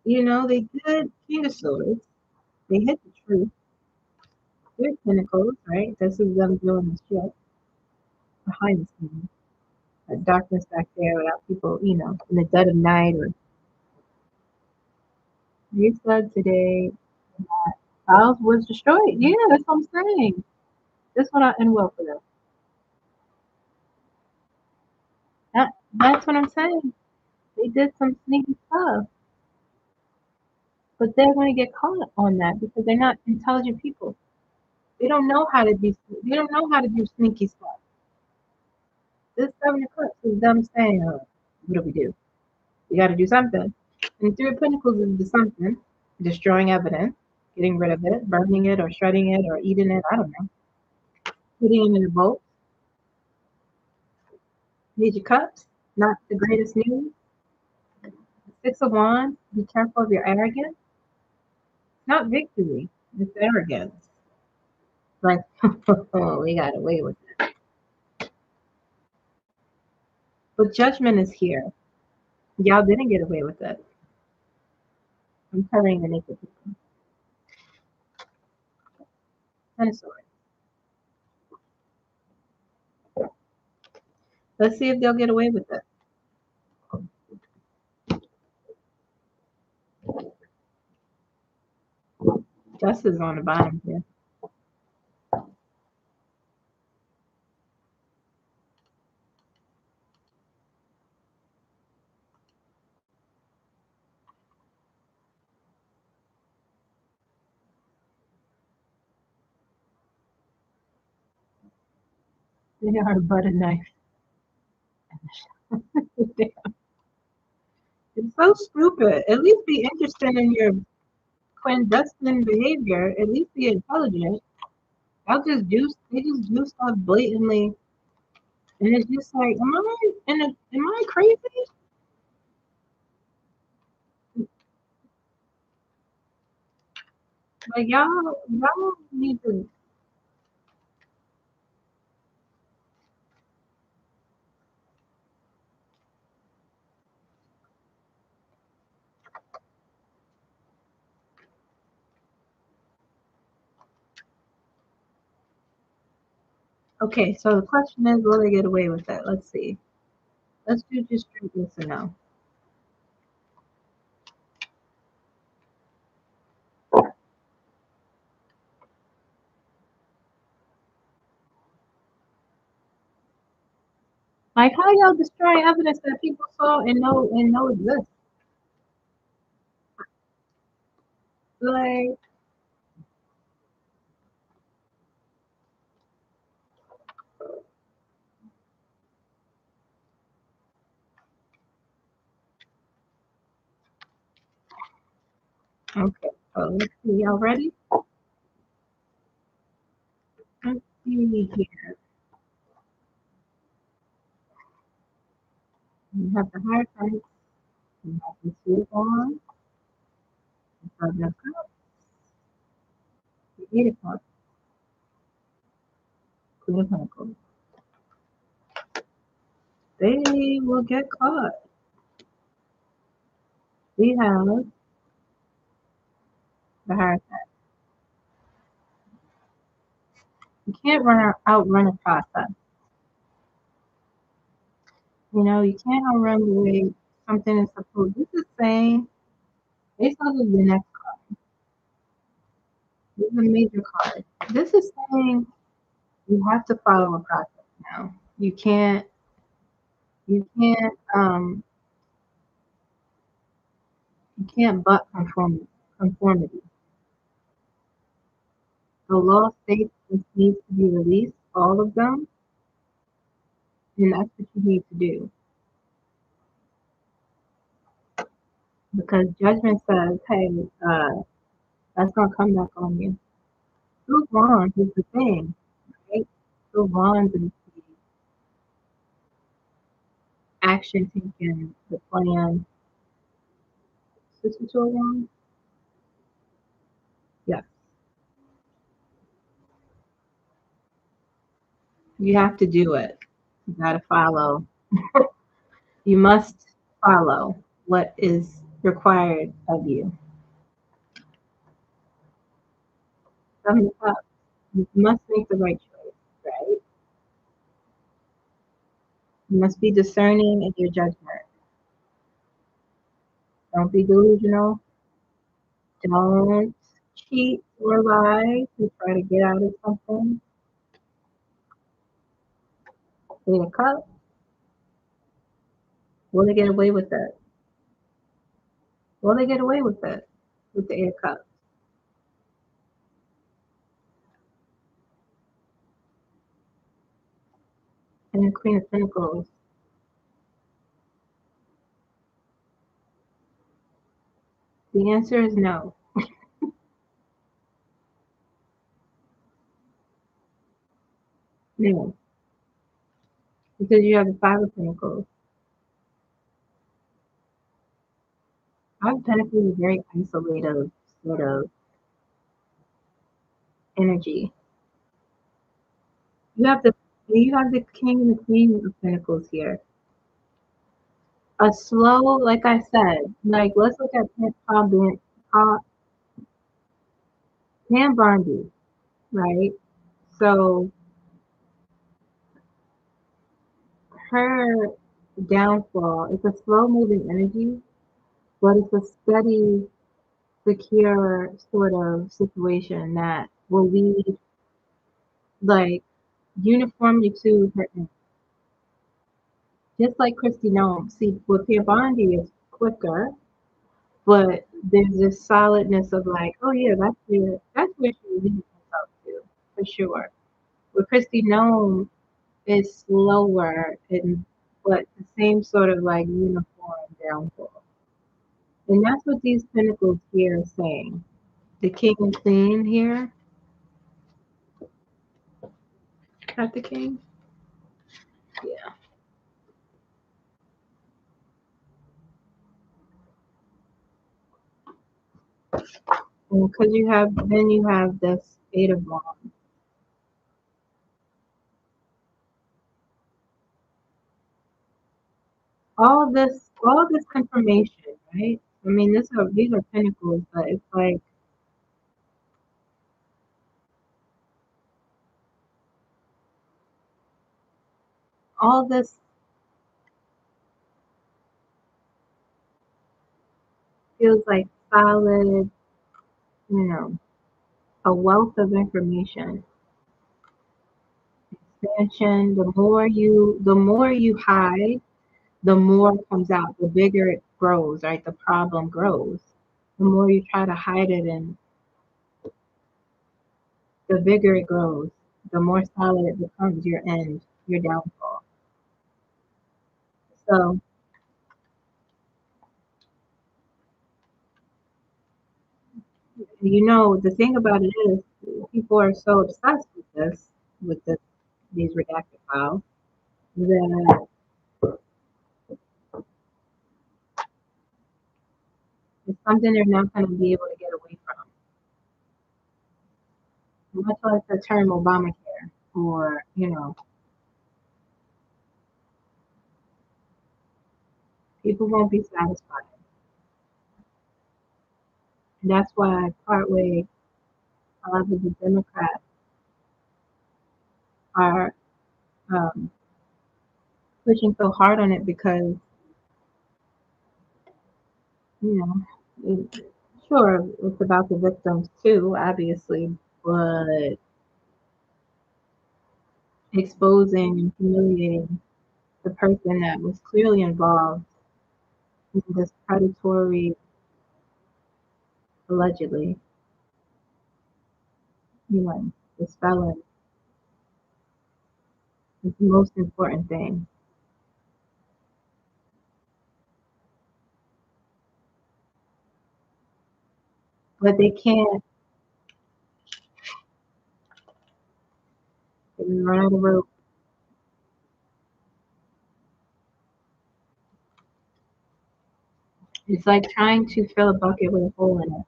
They did King of Swords. They hit the truth. They're Pentacles, right? This is them doing the shit behind the scenes. That darkness back there without people, in the dead of night. Or you said today house was destroyed. Yeah, that's what I'm saying. This one I end well for them. That's what I'm saying. They did some sneaky stuff, but they're going to get caught on that because they're not intelligent people. They don't know how to do. They don't know how to do sneaky stuff. This 7 of Cups is them saying, "What do we do? We got to do something." And 3 of Pentacles is the something, destroying evidence, getting rid of it, burning it, or shredding it, or eating it. I don't know. Putting it in a boat. Page of Cups, not the greatest news. 6 of Wands, be careful of your arrogance. Not victory, it's arrogance. Like, oh, we got away with it. But judgment is here. Y'all didn't get away with it. I'm covering the naked people. 10 of Swords. Let's see if they'll get away with it. Dust is on the bottom here. They are butter knife. It's so stupid. At least be interested in your clandestine behavior. At least be intelligent. They just do stuff blatantly, and it's just like, am I crazy? Like y'all need to. Okay, so the question is, will they get away with that? Let's see. Let's do just straight yes or no. Like how y'all destroy evidence that people saw and know exists? Like, okay, so let's see. Y'all ready? Let's see here. You have the higher price. You have the sweet on. You have the cup. The 8 o'clock. Queen of Pentacles. They will get caught. We have the higher price. You can't outrun a process. You know, you can't outrun the way something is supposed. This is saying, based on the next card, this is a major card. This is saying you have to follow a process now. You can't you can't butt conformity. The law states this needs to be released, all of them, and that's what you need to do. Because judgment says, hey, that's gonna come back on you. Two wands is the thing, right? Two wands is the action taken, the plan. Sister two wands? Yes. You have to do it. You gotta follow. You must follow what is required of you. Sum it up. You must make the right choice, right? You must be discerning in your judgment. Don't be delusional. Don't cheat or lie to try to get out of something. Eight of Cups. Will they get away with that? Will they get away with it with the Eight of Cups? And the Queen of Pentacles. The answer is no. No. Because you have the Five of Pentacles. Five of Pentacles is very isolated sort of energy. You have the King and the Queen of Pentacles here. A slow, like I said, like let's look at Pam Bondi, right? So her downfall is a slow moving energy, but it's a steady secure sort of situation that will lead like uniformly to her end. Just like Christy Nome. See, with Pia Bondi it's quicker, but there's this solidness of like, oh yeah, that's where she leads herself to, for sure. With Christy Nome it's slower and but the same sort of like uniform downfall. And that's what these pinnacles here are saying. The king and queen here. Not the king? Yeah. Because you have this eight of wands. All this confirmation, right? I mean, these are pinnacles, but it's like all this feels like solid, you know, a wealth of information. Expansion. The more you hide, the more comes out. The bigger it grows, right? The problem grows. The more you try to hide it, and the bigger it grows. The more solid it becomes. Your end, your downfall. So the thing about it is, people are so obsessed with these redacted files, that it's something they're not going to be able to get away from. Much like the term Obamacare, or people won't be satisfied. And that's why partway a lot of the Democrats are um, pushing so hard on it because you know, sure, it's about the victims too, obviously, but exposing and humiliating the person that was clearly involved in this predatory, allegedly, this felon is the most important thing. But they can't run out of rope. It's like trying to fill a bucket with a hole in it.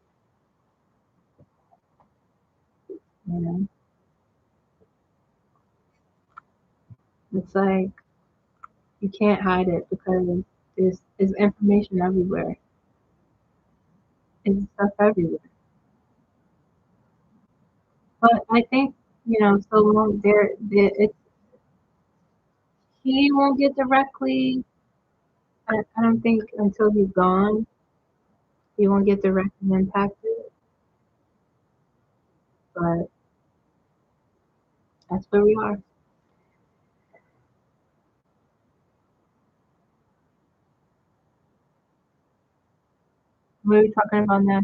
You know, it's like you can't hide it because there's information everywhere. There's stuff everywhere. But I think so long it's he won't get directly. I don't think until he's gone, he won't get directly impacted. But that's where we are. What are we talking about now?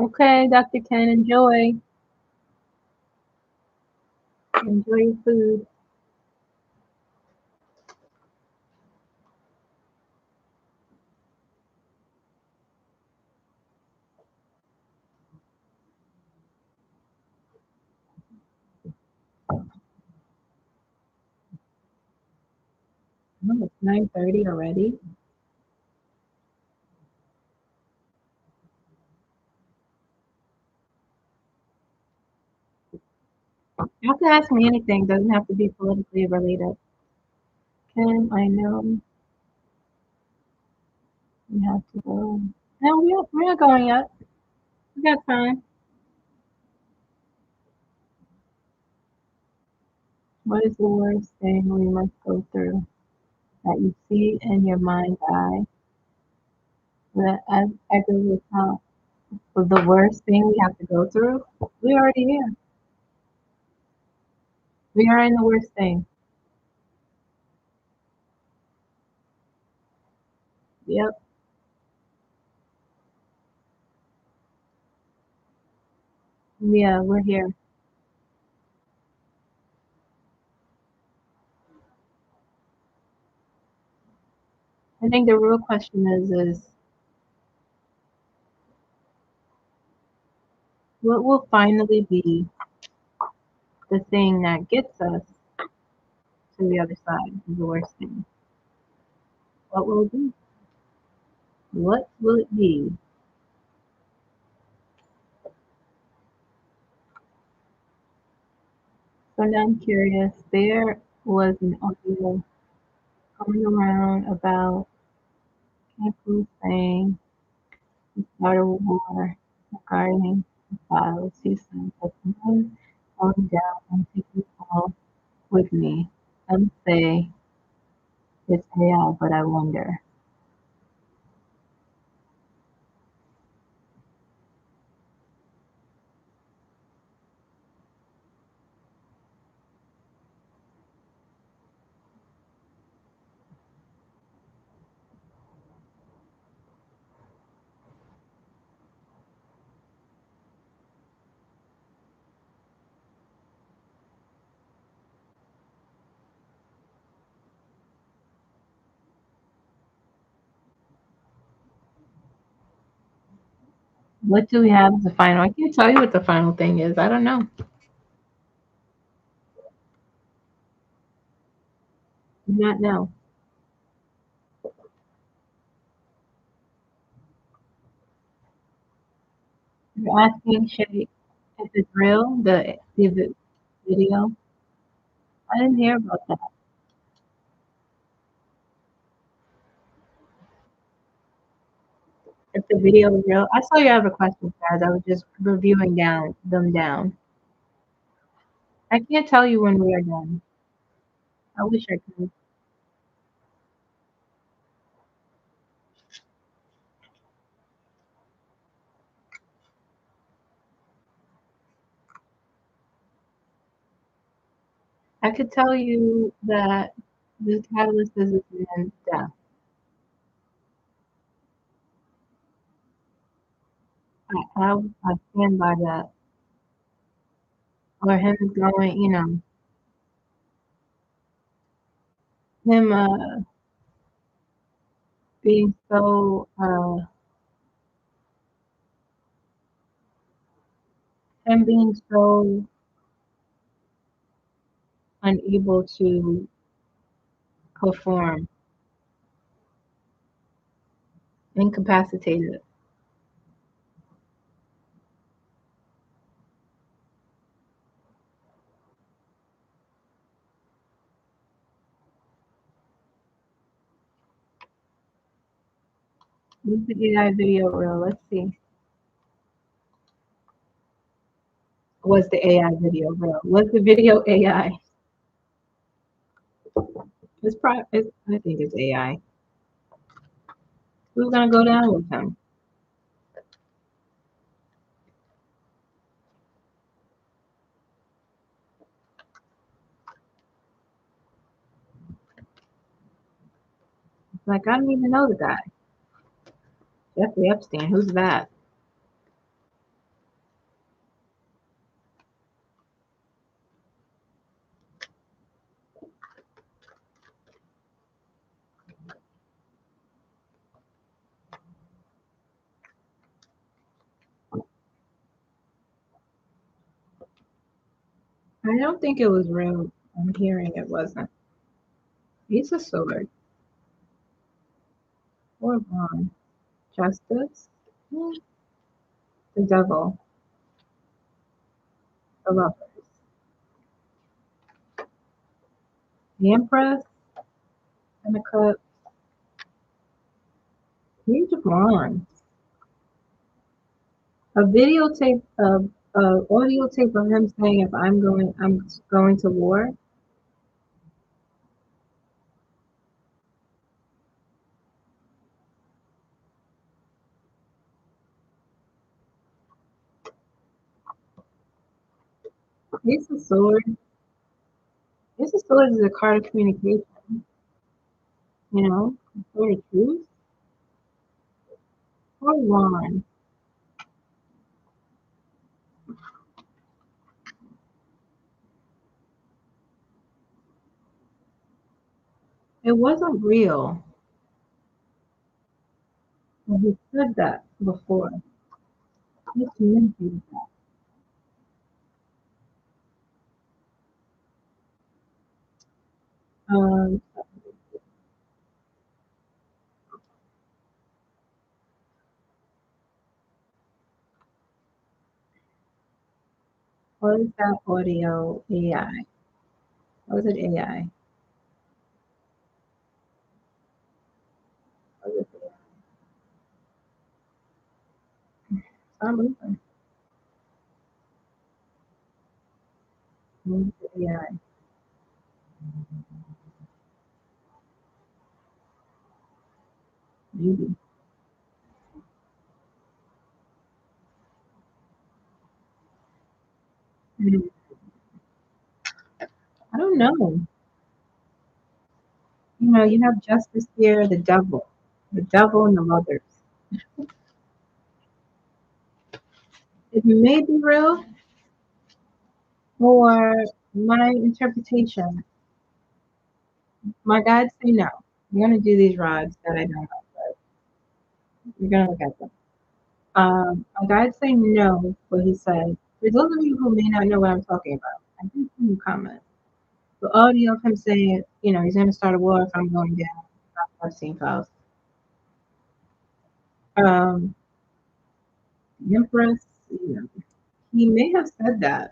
Okay, Dr. Ken, enjoy your food. It's 9:30 already. You can ask me anything. Doesn't have to be politically related. Kim, I know we have to go. No, we're not going yet. We got time. What is the worst thing we must go through that you see in your mind's eye? That Edgar was out. The worst thing we have to go through? We already here. We are in the worst thing. Yep. Yeah, we're here. I think the real question is what will finally be the thing that gets us to the other side of the worst thing? What will it be? What will it be? So now I'm curious. There was an audio going around about Cancun saying he started a war regarding the files. He said that someone calling down and taking call with me. Some say it's AI, but I wonder. What do we have as the final? I can't tell you what the final thing is. I don't know. Do not know. You're asking Shay if it's real, the video. I didn't hear about that. If the video was real, I saw you have a question, guys. I was just reviewing down. I can't tell you when we are done. I wish I could. I could tell you that the catalyst is his man's death. I stand by that. Or him going, him being so him being so unable to perform, incapacitated. Was the AI video real? Let's see. Was the AI video real? Was the video AI? I think it's AI. Who's gonna go down with him? Like I don't even know the guy. Jeffrey Epstein. Who's that? I don't think it was real. I'm hearing it wasn't. He's a sword. Four of Wands. Justice. Hmm, the Devil. The Lovers. The Empress. And the Cup. Page of Wands. A videotape of audio tape of him saying, "If I'm going to war." Ace of Swords. Ace of Swords is a card of communication. You know, Sword of Truth. Or Wand. It wasn't real. And he said that before. He communicated that. Um, what is that audio AI? Was it AI? Was it AI? Start moving. Was it AI? Maybe. Hmm. I don't know. You know, you have justice here, the devil and the mothers. It may be real, or my interpretation. My guides say no. I'm gonna do these rods that I don't know, but you're gonna look at them. My guides say no, but he said, for those of you who may not know what I'm talking about, I did see you comment. The audio of him saying, you know, he's gonna start a war if I'm going down. I've seen Klaus. Um, the Empress, you know, he may have said that.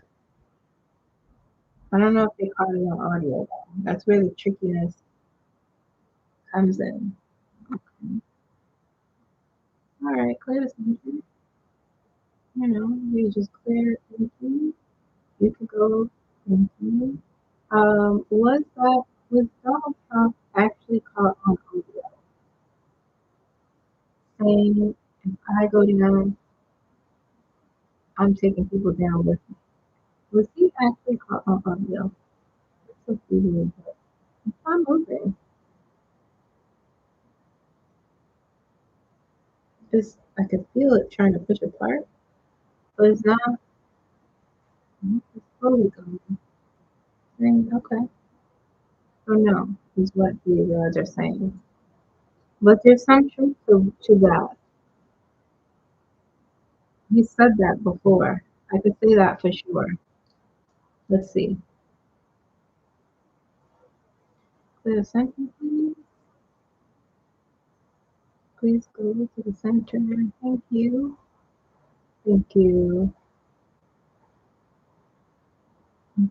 I don't know if they caught it on audio. That's where the trickiness comes in. All right, clear this energy. You know, you just clear energy. You could go into. Was Donald Trump actually caught on audio saying, "If I go down, I'm taking people down with me"? Was he actually caught on audio? So weird. I'm moving. Just I could feel it trying to push apart, but it's not. It's slowly going. Saying, okay, so no, is what the words are saying. But there's some truth to that. He said that before. I could say that for sure. Let's see. The sentence, please. Please go to the center. Thank you. Thank you.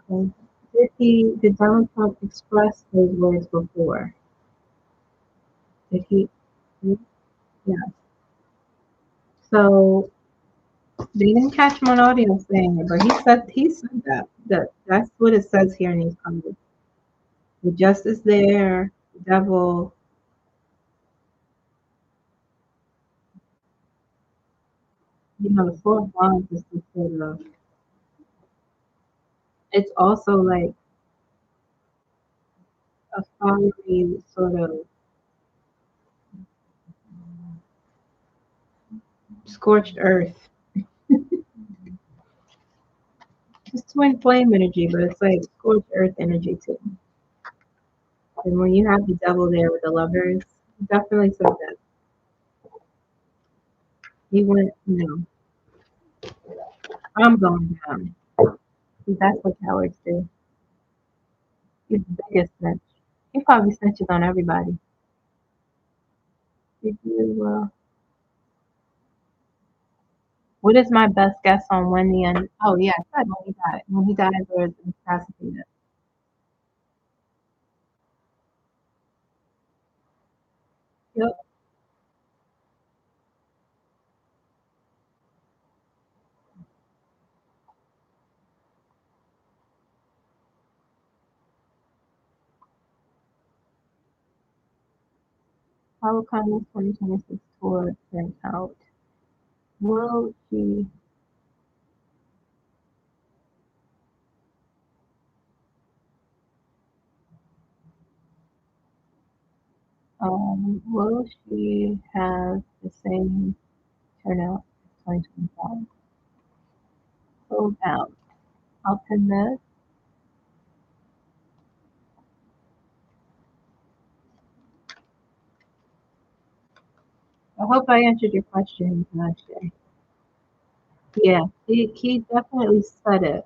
Okay. Did Donald Trump express those words before? Did he? Yeah. So they didn't catch him on audio saying it, but he said that's what it says here in these comments. The justice there, the devil, you know, the four of wands is the sort of. It's also like a fiery sort of scorched earth. It's twin flame energy, but it's like scorched earth energy too. And when you have the devil there with the lovers, he definitely said that. He went, you know, I'm going down. That's what cowards do. He's the biggest snitch. He probably snitches on everybody. Did you, what is my best guess on when the end? Oh yeah, I said when he died. When he died or was assassinated. Yep. How will Kanye's 2026 tour turn out? Will she will she have the same turnout as 2025? Sold out. I'll pin this. I hope I answered your question, Ashley. Yeah, he definitely said it.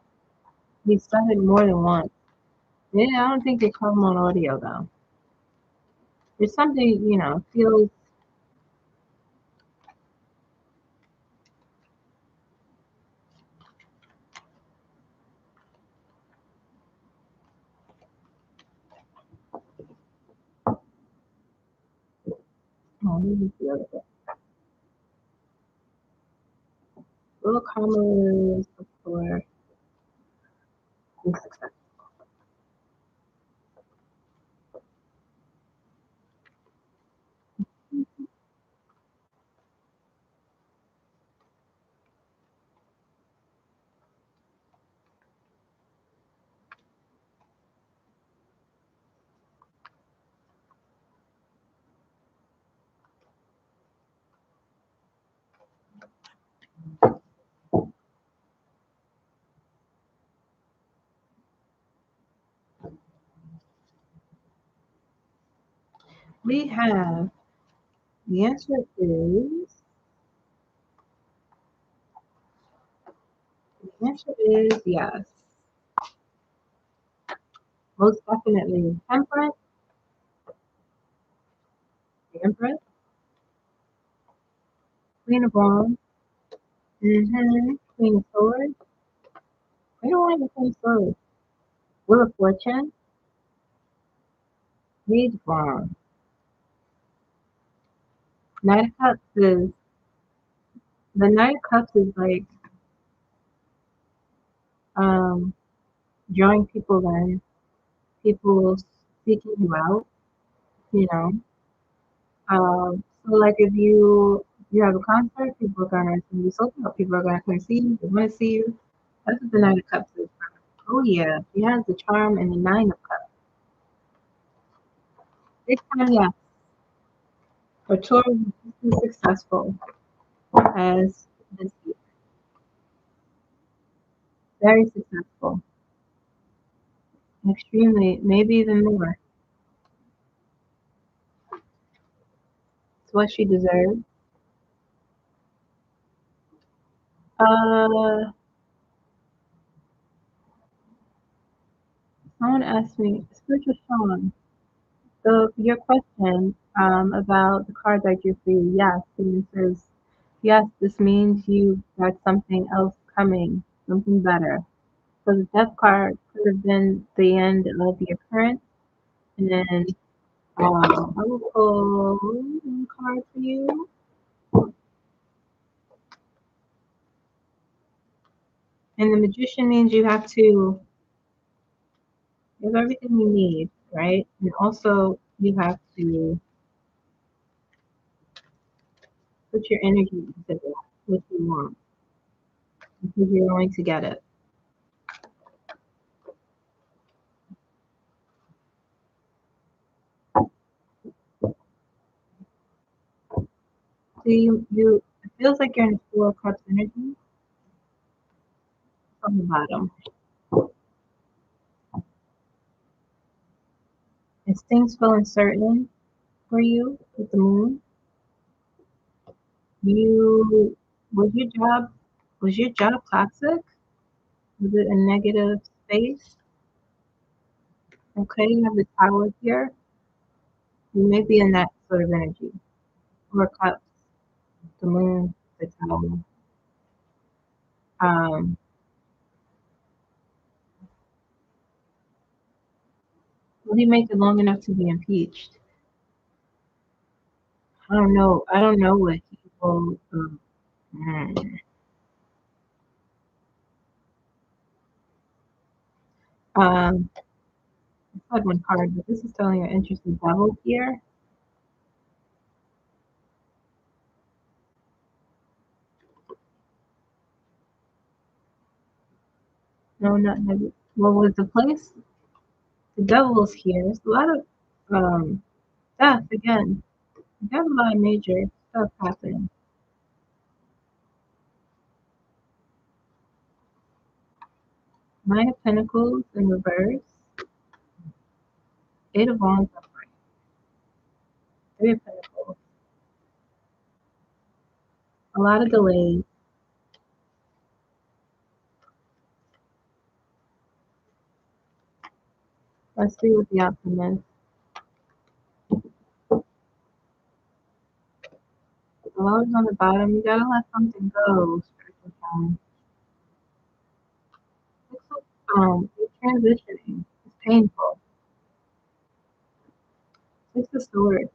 He said it more than once. Yeah, I don't think they caught him on audio though. There's something, feels. Oh, let me feel it. Will Kamala's before be successful? We have the answer is yes. Most definitely. Temperance, the Empress, Queen of Wands, Queen of Swords. We don't want the Queen of Swords. Wheel of Fortune, Page of Wands. Knight of Cups is the Knight of Cups is like um drawing people in, people seeking you out, you know. So like if you have a concert, people are gonna send you something, people are gonna come see you, they wanna see you. That's what the Nine of Cups is. Oh yeah, she has the charm and the Nine of Cups. This time, yeah, her tour was as successful as this year. Very successful. Extremely, maybe even more. It's what she deserves. Uh, Someone asked me, Spiritual Sean, so your question about the cards I drew for you, yes, and it says, yes, this means you got something else coming, something better. So the death card could have been the end of your current, and then I will pull one card for you. And the magician means you have to have everything you need, right? And also you have to put your energy into it, what you want, because you're going to get it. So you it feels like you're in a Four of Cups energy from the bottom. Is things feel uncertain for you with the moon? You was your job toxic? Was it a negative space? Okay, you have the tower here. You may be in that sort of energy. Four Cups, the Moon, the Tower. Um, will he make it long enough to be impeached? I don't know. I don't know what he will. Mm. Um, I had one card, but this is telling you interesting devil here. No, not negative. Well, with the place, the devil's here. There's a lot of death again. You have a lot of major stuff happening. Nine of Pentacles in reverse. Eight of Wands upright. Three of Pentacles. A lot of delays. Let's see what the outcome is. The lowers on the bottom. You gotta let something go. Spiritual time. You're transitioning. It's painful. Six of Swords.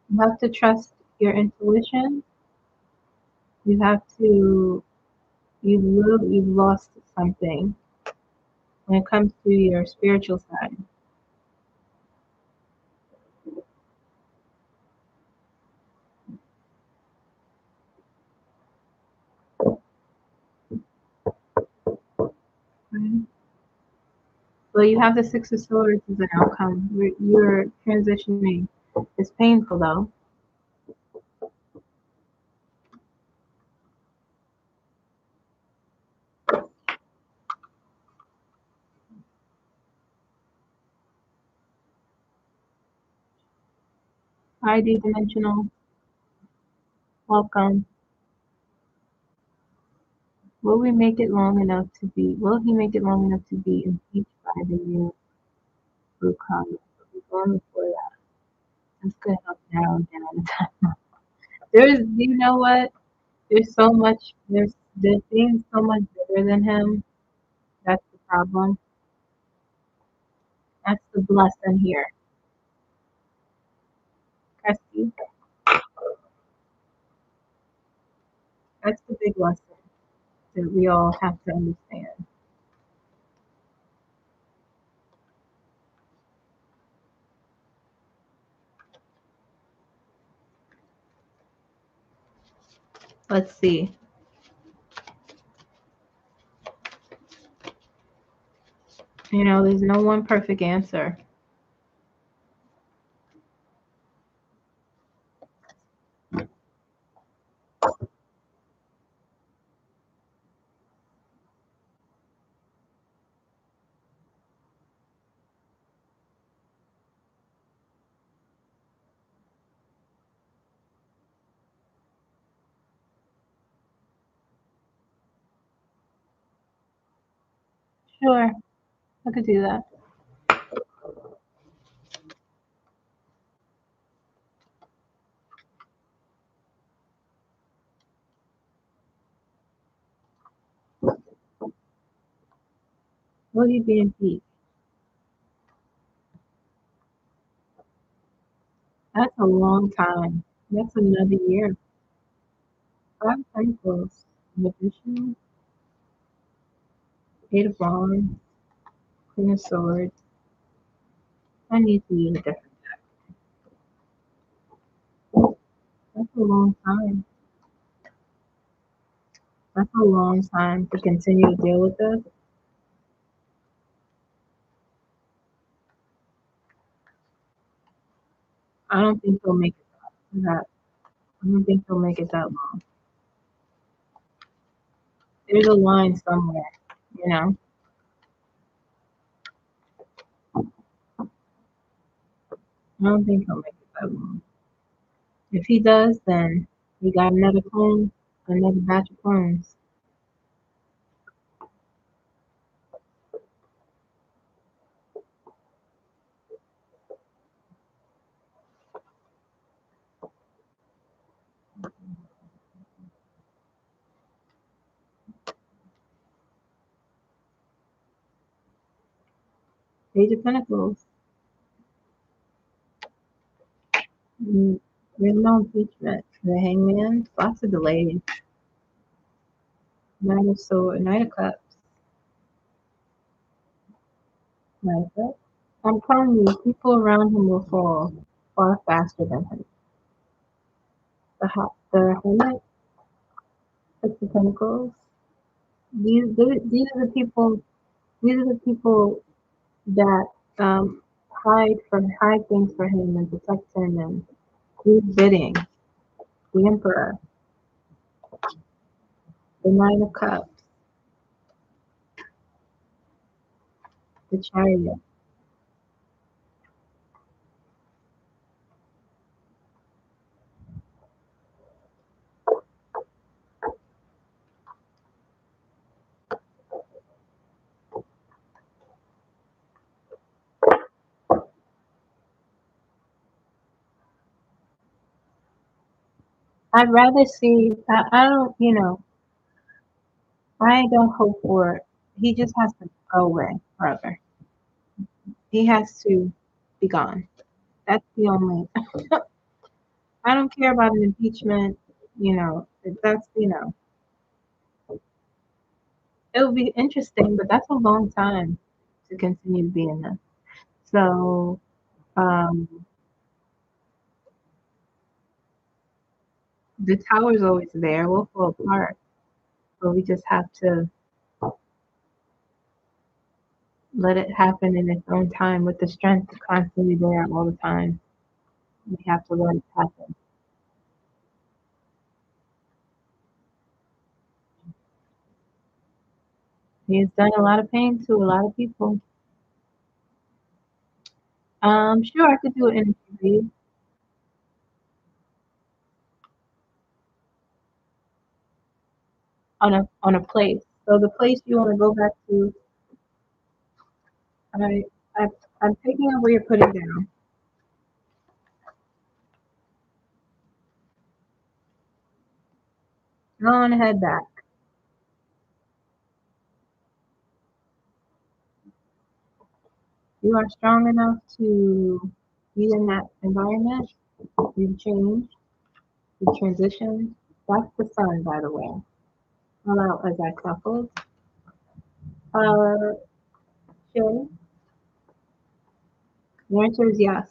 You have to trust your intuition. You have to. You've lost something when it comes to your spiritual side. Okay? Well, you have the Six of Swords as an outcome. You're transitioning. It's painful though. ID dimensional. Welcome. Will we make it long enough to be? Will he make it long enough to be impeached by the new blue Congress? We're going for that. That's gonna help narrow down the time. You know what? There's so much. There's being so much bigger than him. That's the problem. That's the lesson here. Christy, that's the big lesson that we all have to understand. Let's see. There's no one perfect answer. Sure, I could do that. Will you be impeached? That's a long time. That's another year. Five Pentacles, Magician, Eight of Wands, Queen of Swords. I need to use a different. That's a long time. That's a long time to continue to deal with this. I don't think they'll make it that. I don't think they'll make it that long. There's a line somewhere, you know. I don't think he'll make it that long. If he does, then we got another clone, another batch of clones. Page of Pentacles. There's no impeachment. The Hangman, lots of delays. Knight of Swords, Knight of Cups. Knight of Cups. I'm telling you, people around him will fall far faster than him. The Hermit, Six of Pentacles. These are the people. These are the people that hide things for him and protect him and do bidding. The Emperor, the Nine of Cups, the Chariot. I'd rather see. I don't. I don't hope for it. He just has to go away forever. He has to be gone. That's the only. I don't care about an impeachment. That's it'll be interesting, but that's a long time to continue to be in this. So um, the tower's always there. We'll fall apart, but we just have to let it happen in its own time with the strength constantly there all the time. We have to let it happen. He's done a lot of pain to a lot of people. Sure, I could do an interview on a place. So the place you want to go back to, I, I I'm taking up where you're putting down. Go on head back. You are strong enough to be in that environment. You've changed. You've transitioned. That's the sun, by the way. Hello, as I shuffled. Uh, Shay, the answer is yes.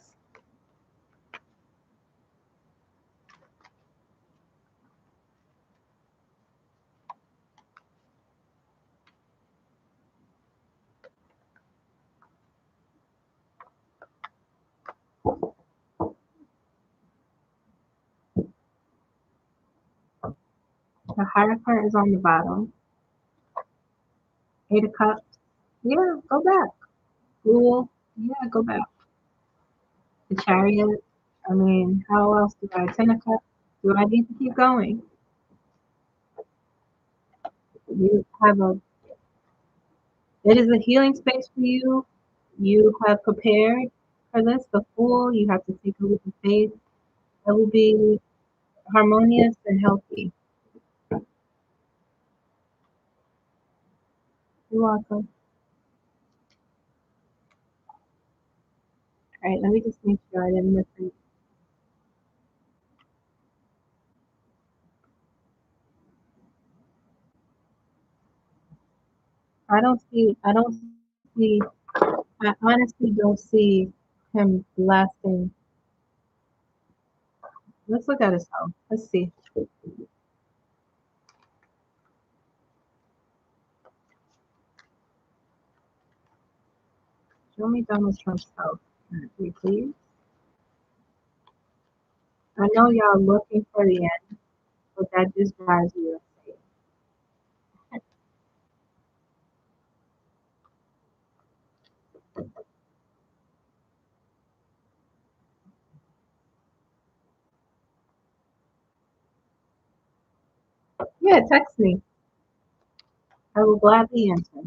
The Hierophant is on the bottom. Eight of Cups. Yeah, go back. Fool. Yeah, go back. The Chariot. I mean, how else do I? Ten of Cups. Do I need to keep going? You have a. It is a healing space for you. You have prepared for this. The Fool. You have to take a leap of faith. It will be harmonious and healthy. You're welcome. All right, let me just make sure I didn't miss it. I don't see, I honestly don't see him lasting. Let's look at his health. Let's see. Show me Donald Trump's health, please. I know y'all looking for the end, but that just drives you insane. Yeah, text me. I will gladly answer.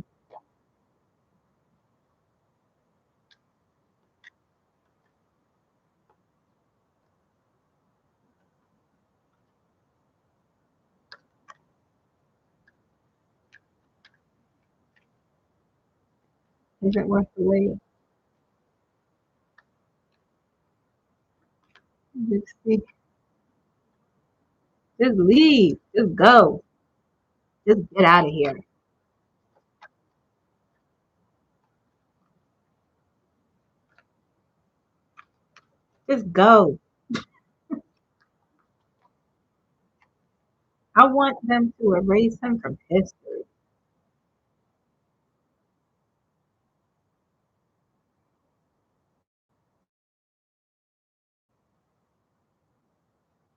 Is it worth the wait? 60. Just leave. Just go. Just get out of here. Just go. I want them to erase him from history.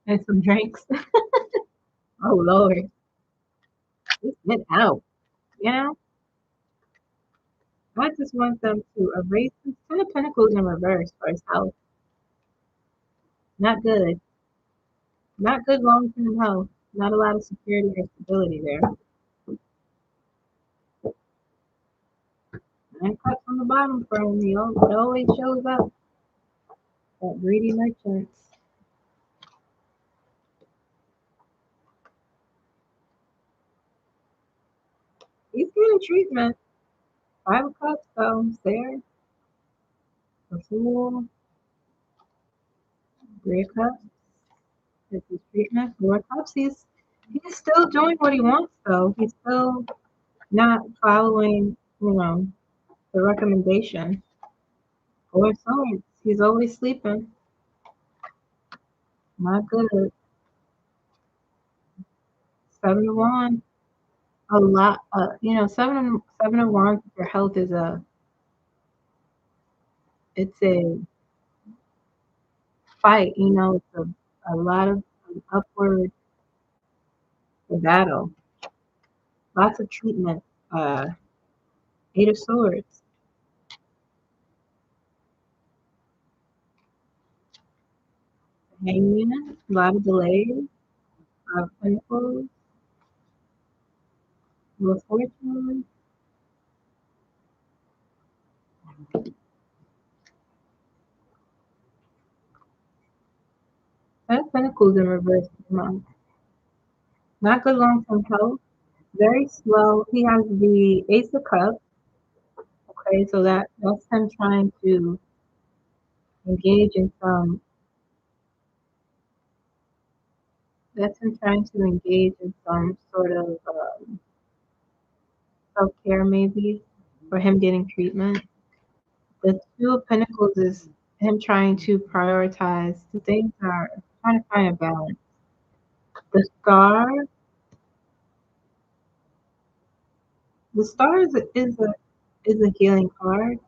And some drinks. Oh Lord. Just get out. You know? I just want them to erase his Ten of Pentacles in reverse for his health. Not good. Not good long term health. Not a lot of security or stability there. And cuts on the bottom for him. It always shows up. That greedy merchants. He's getting treatment. Five of Cups though. There. The Fool. Three of Cups. This is treatment. Four of Cups. He's still doing what he wants though. He's still not following, the recommendation. Four of Swords. He's always sleeping. Not good. Seven of Wands. A lot. Seven of Wands. Your health is it's a fight. It's a lot of upward battle. Lots of treatment. Uh, Eight of Swords. Hangman. A lot of delays. Pentacles. Wheel of Fortune. Ten of Pentacles in reverse. Not good long-term health. Very slow. He has the Ace of Cups. Okay, so that's him trying to engage in some. That's him trying to engage in some sort of self-care, maybe, for him getting treatment. The Two of Pentacles is him trying to prioritize. The things are trying to find a balance. The Star. The Star is a healing card.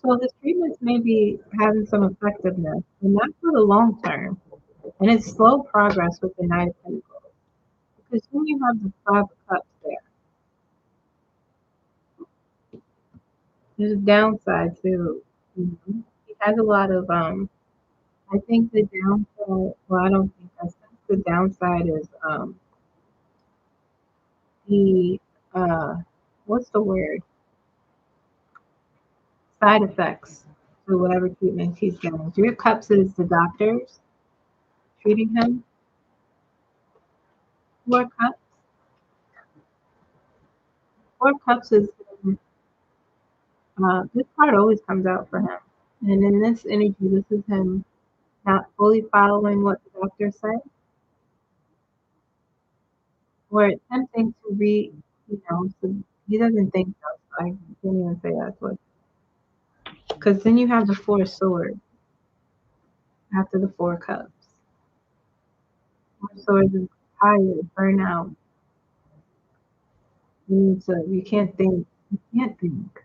So his treatments may be having some effectiveness, and not for the long term. And it's slow progress with the Knight of Pentacles. Because when you have the Five of Cups there, there's a downside too. He has a lot of I think the downside, well, I don't think that's the downside is the uh what's the word? Side effects to whatever treatment he's getting. Three of Cups is the doctors treating him. Four of Cups. Four of Cups is this card always comes out for him. And in this energy, this is him not fully following what the doctor said, or attempting to so he doesn't think so. So I can't even say that's what. Because then you have the Four of Swords after the Four of Cups. Four of Swords is tired, burnout. You can't think. You can't think.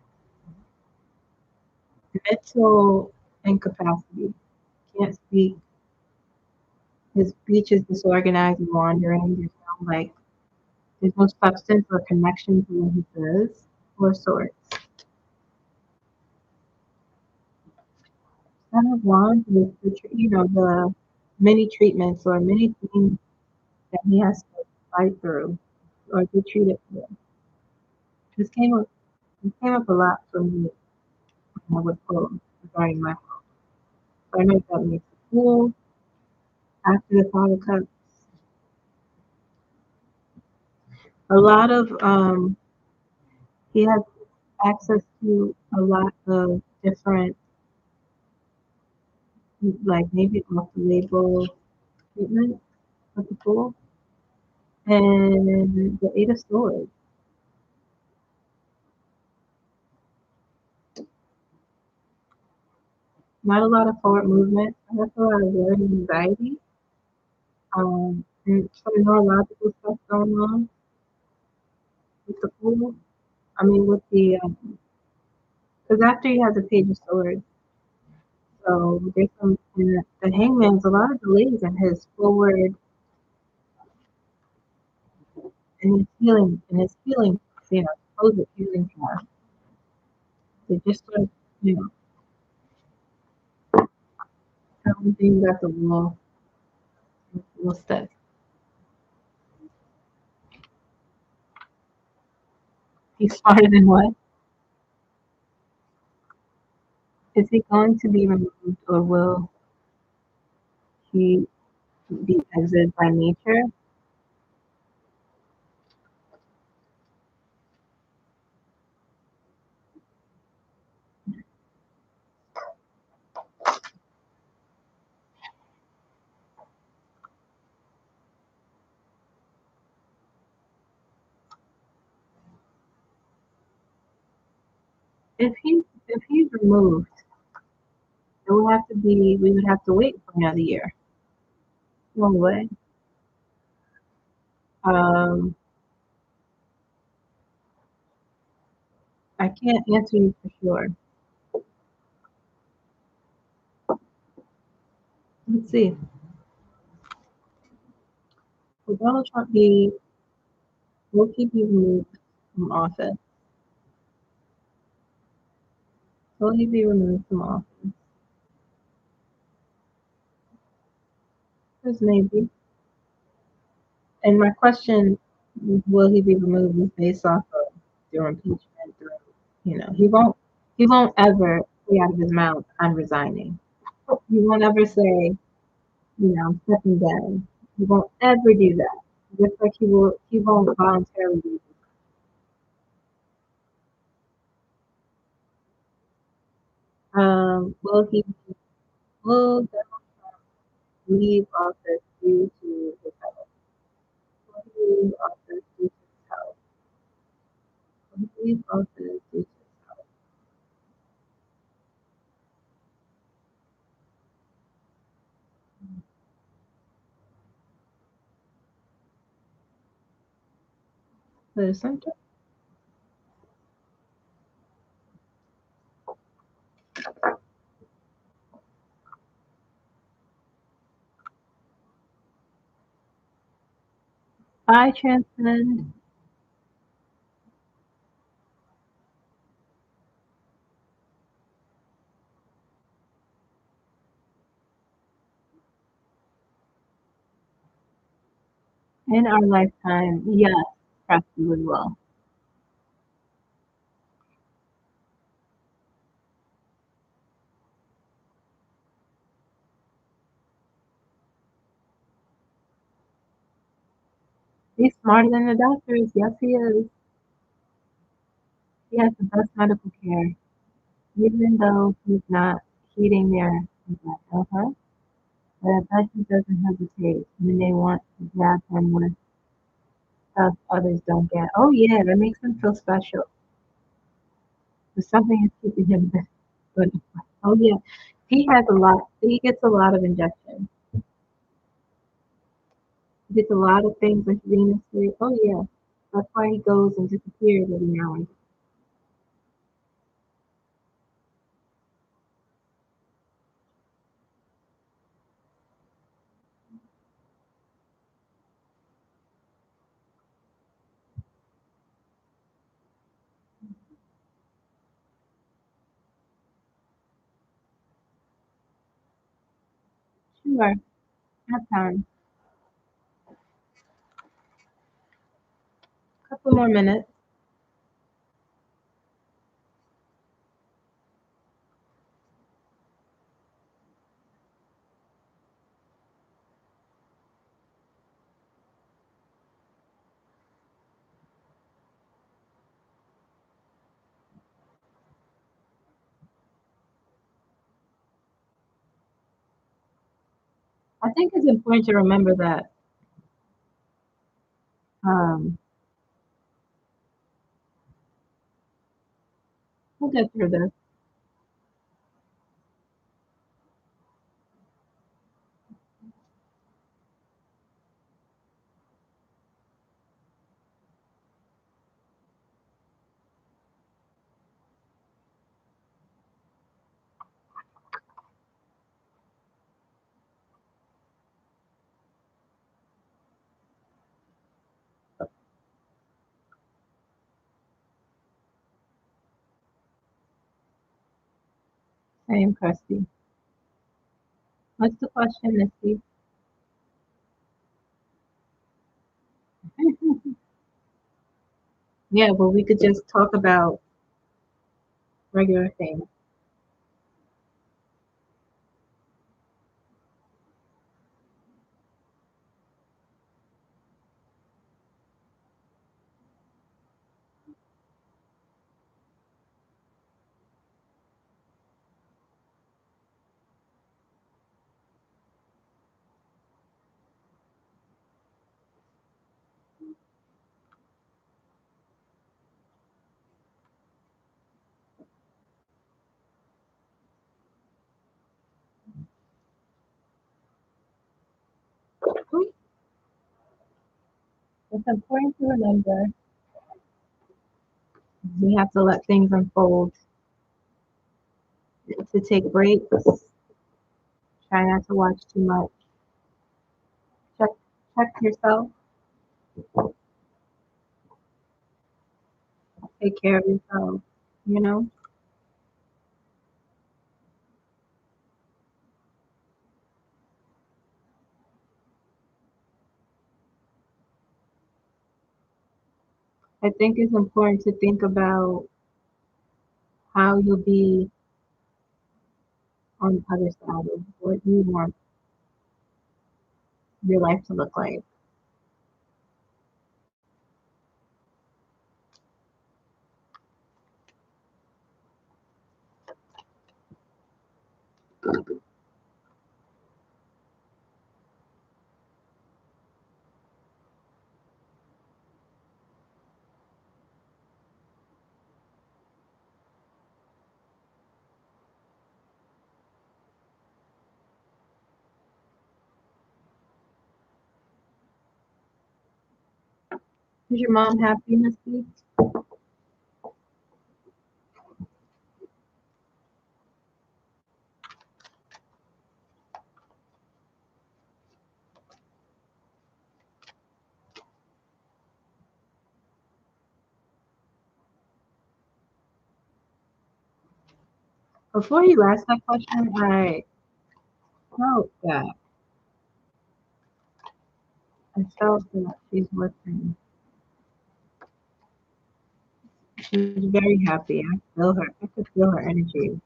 Mental incapacity. Can't speak. His speech is disorganized and wandering. There's no substance or connection to what he says. Four of Swords. Ten of Wands is the many treatments or many things that he has to fight through or get treated for. This came up. This came up a lot for me when I would pull regarding my health. So I know that makes it cool. After the Five of Cups, a lot of he has access to a lot of different like maybe off the label treatment of the pool. And the Eight of Swords. Not a lot of forward movement. I have a lot of worry and anxiety. And some neurological stuff going on with the pool. I mean, with the, because after you have the Page of Swords, so there's some, and the Hangman's a lot of delays in his forward and his healing, supposed healing path. They just sort of, you know, everything that the will stick. He's smarter than what? Is he going to be removed or will he be exited by nature? If he's removed, it would have to be we would have to wait for another year. No way. Um, I can't answer you for sure. Let's see. Will Donald Trump be will he be removed from office? Will he be removed from office? Because maybe. And my question, will he be removed, is based off of their impeachment. He won't ever say out of his mouth, "I'm resigning." He won't ever say, "I'm stepping down." He won't ever do that. Just like he won't voluntarily do that. Will he will Donald leave office due to his health? Will he leave office due to his health? Will he leave office due to his health? The center. I transcend in our lifetime. Yes, trust you as well. He's smarter than the doctors. Yes, he is. He has the best medical care, even though he's not heeding their advice. Uh-huh. But I bet he doesn't hesitate when they want to grab him with stuff others don't get. Oh yeah, that makes him feel special. But something is keeping him good. Oh yeah, he has a lot. He gets a lot of injections. He gets a lot of things intravenously. Oh yeah, that's why he goes and disappears every now and then. Sure, have time. Couple more minutes. I think it's important to remember that um, we'll get through this. Same, Kirsty. What's the question, Misty? Yeah, well, we could just talk about regular things. It's important to remember we have to let things unfold, to take breaks, try not to watch too much, check check yourself, take care of yourself, you know? I think it's important to think about how you'll be on the other side of what you want your life to look like. Is your mom happy, Misty? Before you ask that question, I felt that I felt that she's listening. She's very happy. I feel her. I could feel her energy.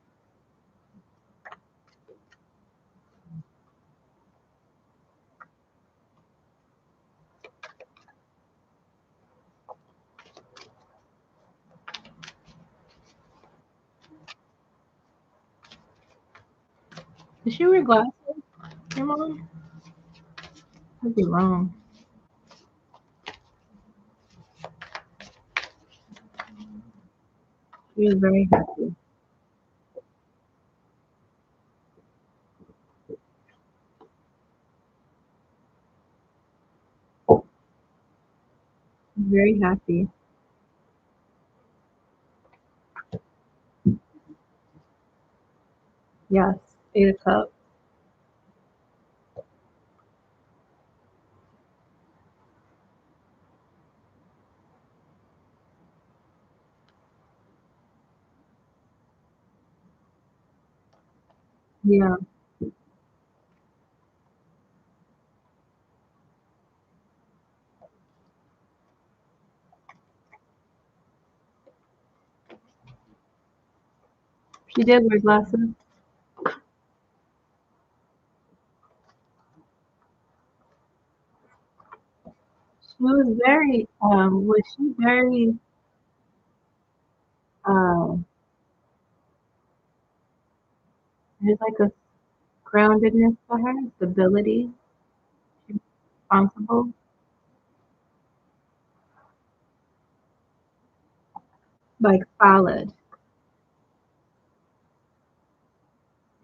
Does she wear glasses, your mom? Could be wrong. She was very happy. Very happy. Yes. 8 o'clock. Yeah. She did wear glasses. She was very was she very um there's like a groundedness for her, stability, responsible, like solid.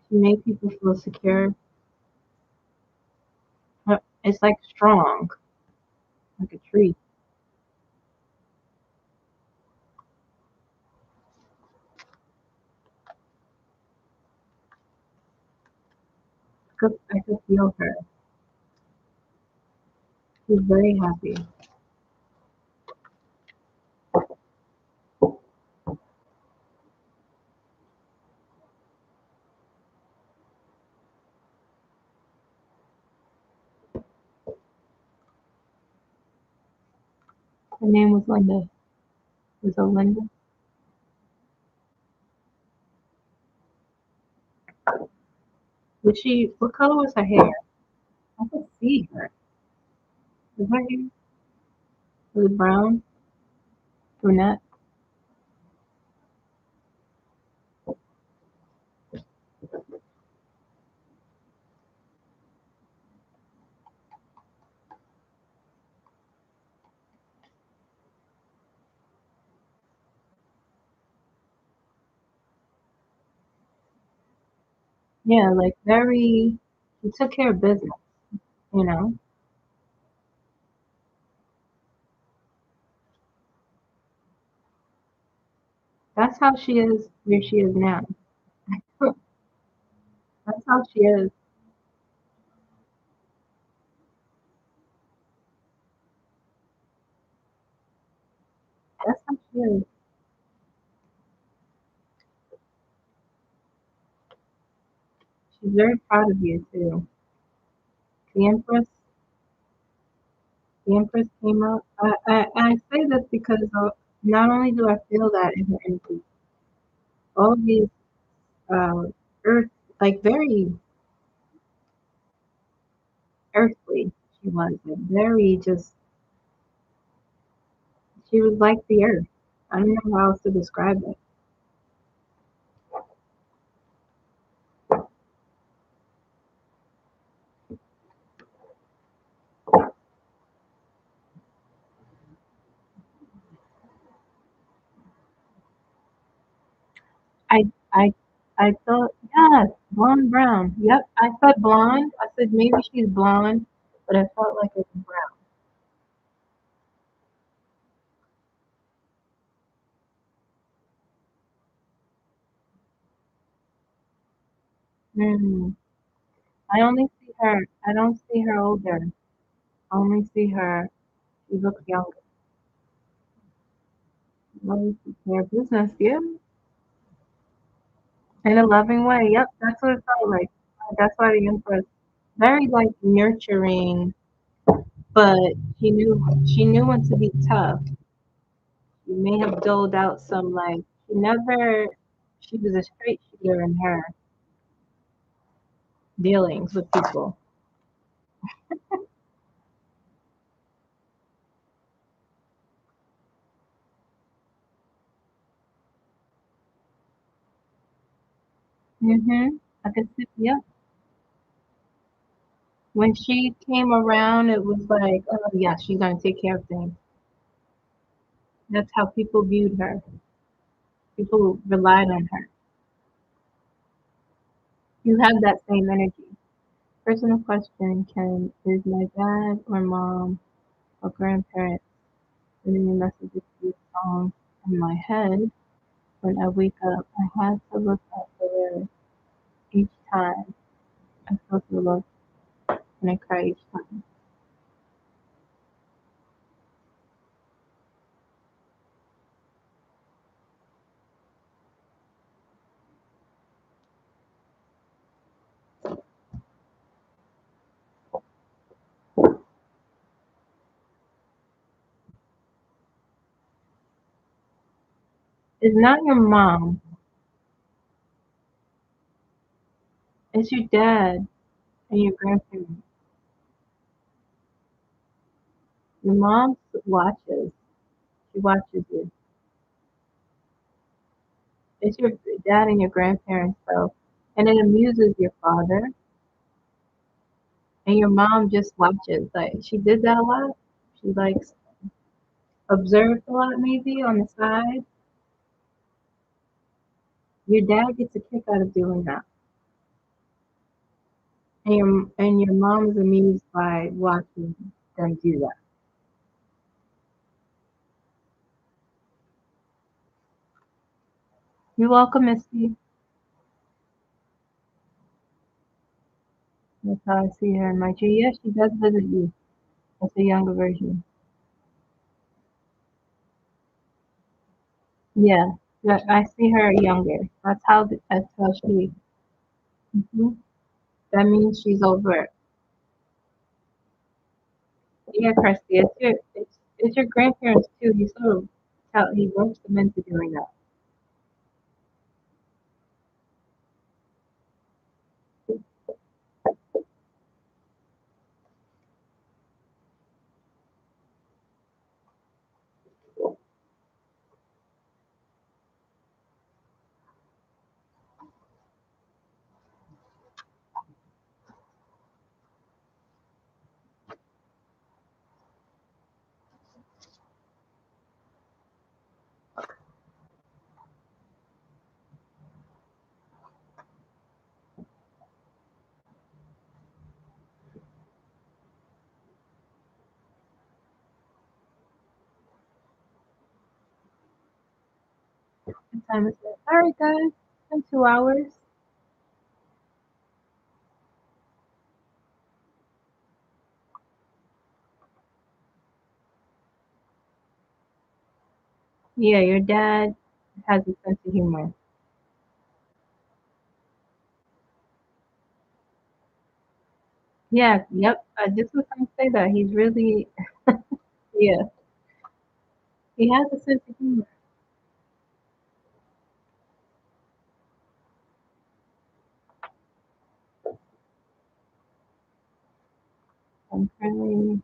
She made people feel secure. It's like strong, like a tree. I could feel her. She's very happy. Her name was Linda. Was it Linda? Was she? What color was her hair? I could see her. Was her hair? Was it brown? Brunette? Yeah, like very. She took care of business. You know, that's how she is where she is now. That's how she is. That's how she is. She's very proud of you too. The Empress, the Empress came out. I say this because not only do I feel that in her energy, all of these uh, earth, like very earthly, she was, like very just. She was like the earth. I don't know how else to describe it. I I I thought yes, blonde brown. Yep, I said blonde. I said maybe she's blonde, but I felt like it was brown. Mm. I only see her. I don't see her older. I only see her. She looks younger. Always take care of business. Yeah, in a loving way. Yep, that's what it felt like. That's why the Empress very like nurturing, but she knew when to be tough. She may have doled out some like she never. She was a straight shooter in her dealings with people. I could see. Yep. When she came around, it was like, oh yeah, she's gonna take care of things. That's how people viewed her. People relied on her. You have that same energy. Personal question: Can is my dad or mom or grandparent sending me messages through songs in my head when I wake up? I had to look up the lyrics each time. I feel the love and I cry each time. It's not your mom. It's your dad and your grandparents. Your mom watches. She watches you. It's your dad and your grandparents, though, and it amuses your father. And your mom just watches. Like she did that a lot. She likes observed a lot maybe on the side. Your dad gets a kick out of doing that. And your mom is amused by watching them do that. You're welcome, Misty. That's how I see her in my tree. Yes, she does visit you. That's a younger version. Yeah, yeah, I see her younger. That's how she. Mhm. That means she's over. Yeah, Kirsty, it's your grandparents too. He sort of he ropes them into doing that. What time is it? All right, guys, in 2 hours. Yeah, your dad has a sense of humor. Yeah, yep. I just was gonna say that he's really, yeah, he has a sense of humor. I'm currently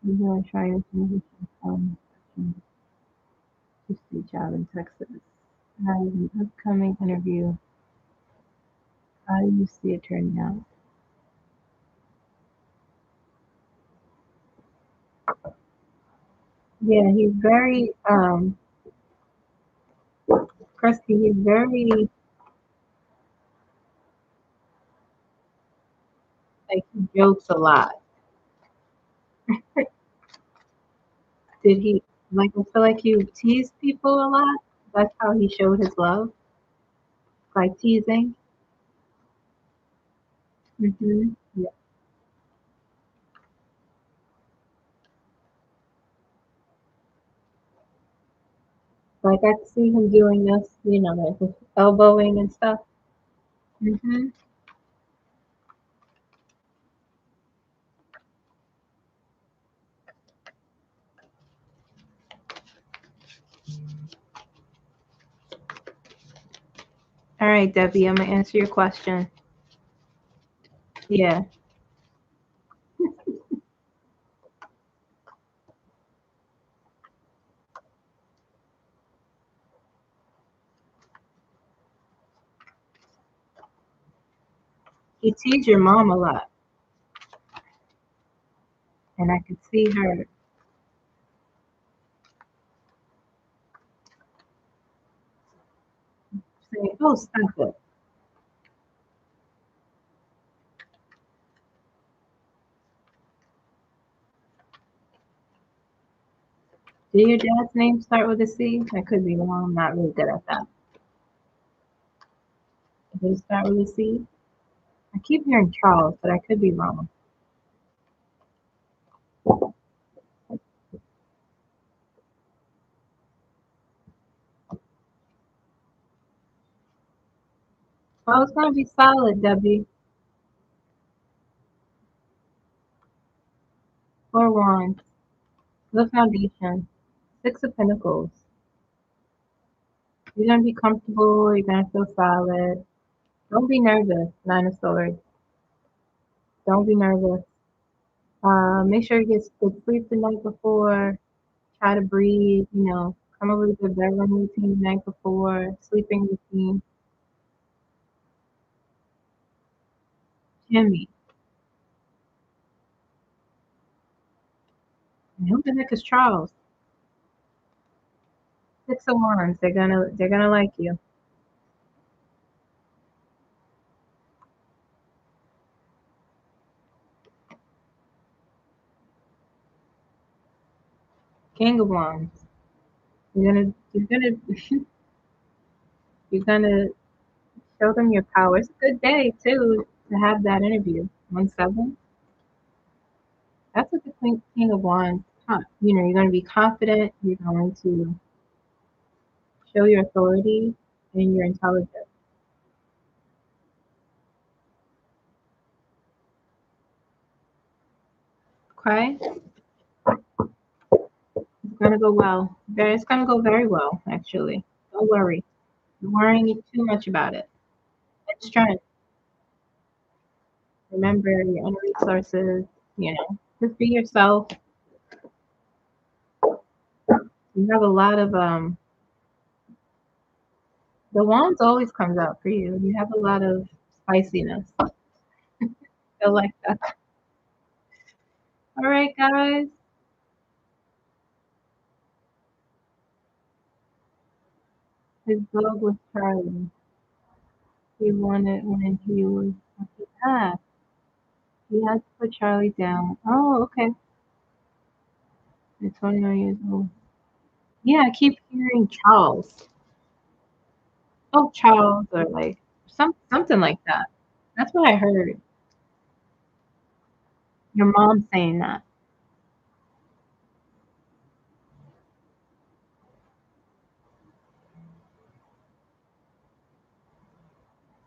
really trying to move from to see job in Texas. I have an upcoming interview. How do you see it turning out? Yeah, he's very crusty. He's very like he jokes a lot. Did he like I feel like you tease people a lot? That's how he showed his love by teasing. Yeah. Like I could see him doing this, like with elbowing and stuff. hmm All right, Debbie, I'm gonna answer your question. Yeah, he teased your mom a lot, and I could see her saying, "Oh, stop it." Did your dad's name start with a C? I could be wrong. I'm not really good at that. Did it start with a C? I keep hearing Charles, but I could be wrong. Well, it's gonna be solid, Debbie. Four wands, the foundation, Six of Pentacles. You're gonna be comfortable. You're gonna feel solid. Don't be nervous. Nine of Swords. Don't be nervous. Make sure you get good sleep the night before. Try to breathe. Come up with a good bedroom routine the night before. Sleeping routine. Jimmy. And who the heck is Charles? Six of Wands. They're gonna like you. King of Wands. You're gonna you're gonna show them your power. It's a good day too to have that interview. 1-7. That's what the King of Wands. You're going to be confident. You're going to show your authority and your intelligence. Okay, it's going to go well. It's going to go very well, actually. Don't worry. You're worrying too much about it. It's strength. Remember your own resources. Just be yourself. You have a lot of the wands always comes out for you. You have a lot of spiciness. Feel like that. All right, guys. His dog was Charlie. He wanted when he was ah, he had to put Charlie down. Oh, okay. He's 29 years old. Yeah, I keep hearing Charles. Oh, Charles, or like something like that. That's what I heard. Your mom saying that.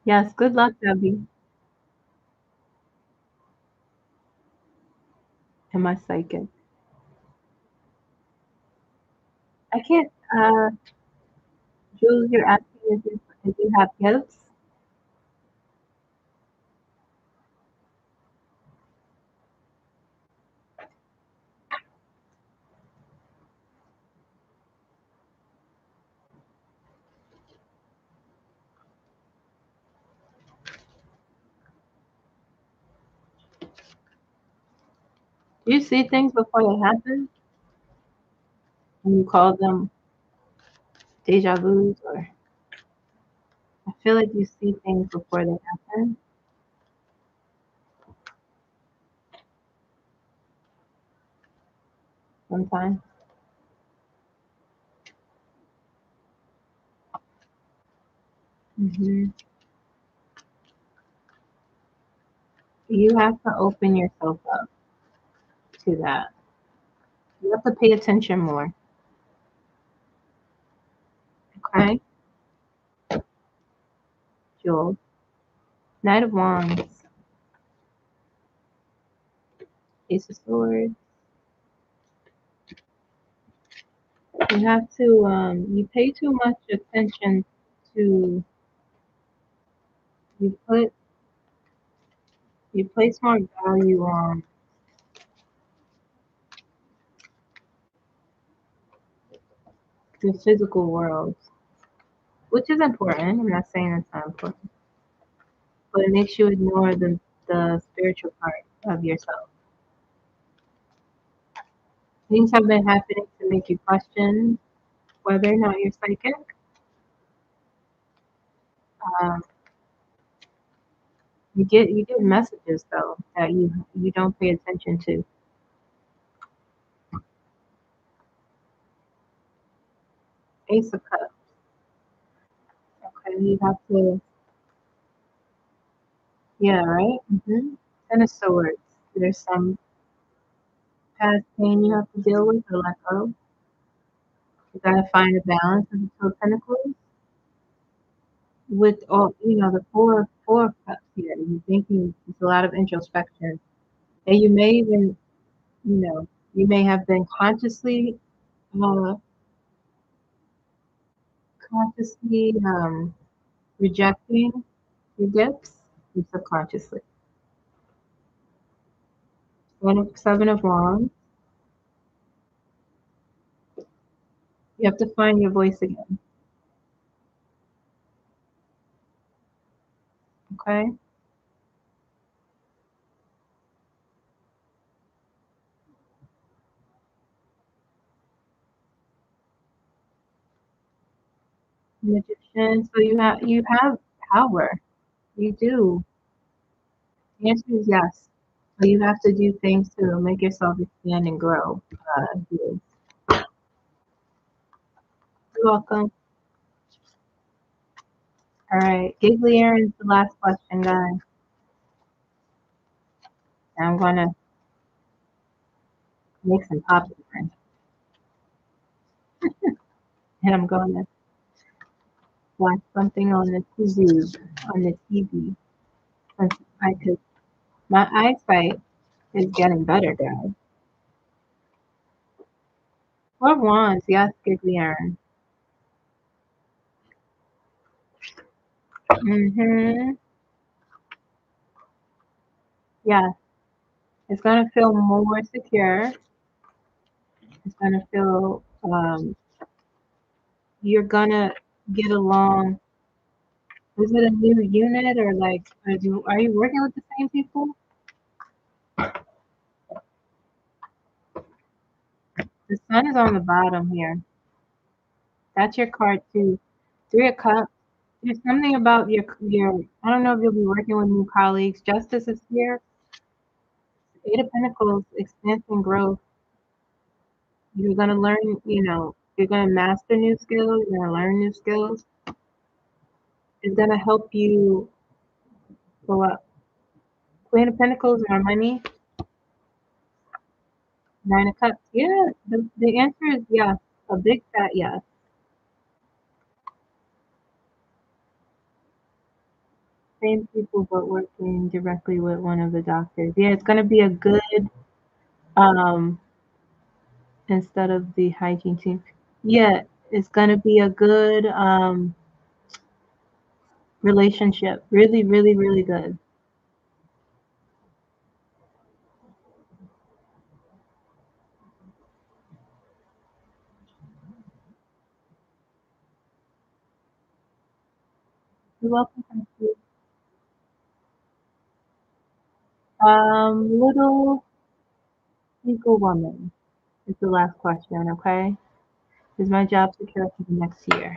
Yes, good luck, Debbie. And my psychic. I can't. Jules, you're asking if you have gifts. Do you see things before they happen? And you call them deja vus, or I feel like you see things before they happen sometimes. hmm You have to open yourself up to that. You have to pay attention more. Okay, Jules. Knight of Wands, Ace of Swords. You have to. You pay too much attention to. You put. You place more value on the physical world, which is important. I'm not saying it's not important, but it makes you ignore the spiritual part of yourself. Things have been happening to make you question whether or not you're psychic. Um, you get messages though that you don't pay attention to. Ace of Cups. Okay, you have to. Yeah, right. Ten of Swords. There's some past pain you have to deal with or let go. You gotta find a balance of the Two of Pentacles with all. The four of cups here. You're thinking it's a lot of introspection, and you may even you know you may have been uh, consciously rejecting your gifts subconsciously. Seven of Wands. You have to find your voice again. Okay. Magician. So you have power. You do. The answer is yes. So you have to do things to make yourself expand and grow. Yes. You're welcome. All right. Giggly Aaron's the last question, guys. And I'm gonna make some popcorn. And I'm gonna watch something on the TV, on the TV. Since I could, my eyesight is getting better, guys. Or wands, yes, Giggly Aaron. Mm-hmm. Yes. It's gonna feel more secure. It's gonna feel you're gonna get along. Is it a new unit or like are you working with the same people? The sun is on the bottom here. That's your card too. Three of Cups. There's something about your. I don't know if you'll be working with new colleagues. Justice is here. Eight of Pentacles, expansion, growth. You're gonna learn. You're gonna master new skills. You're gonna learn new skills. It's gonna help you go up. Queen of Pentacles, more money. Nine of Cups. Yeah, the answer is yes. A big fat yes. Same people, but working directly with one of the doctors. Yeah, it's gonna be a good um instead of the hygiene team. Yeah, it's gonna be a good relationship. Really, really, really good. You're welcome. Thank you. Little eagle woman is the last question. Okay, is my job secure for the next year?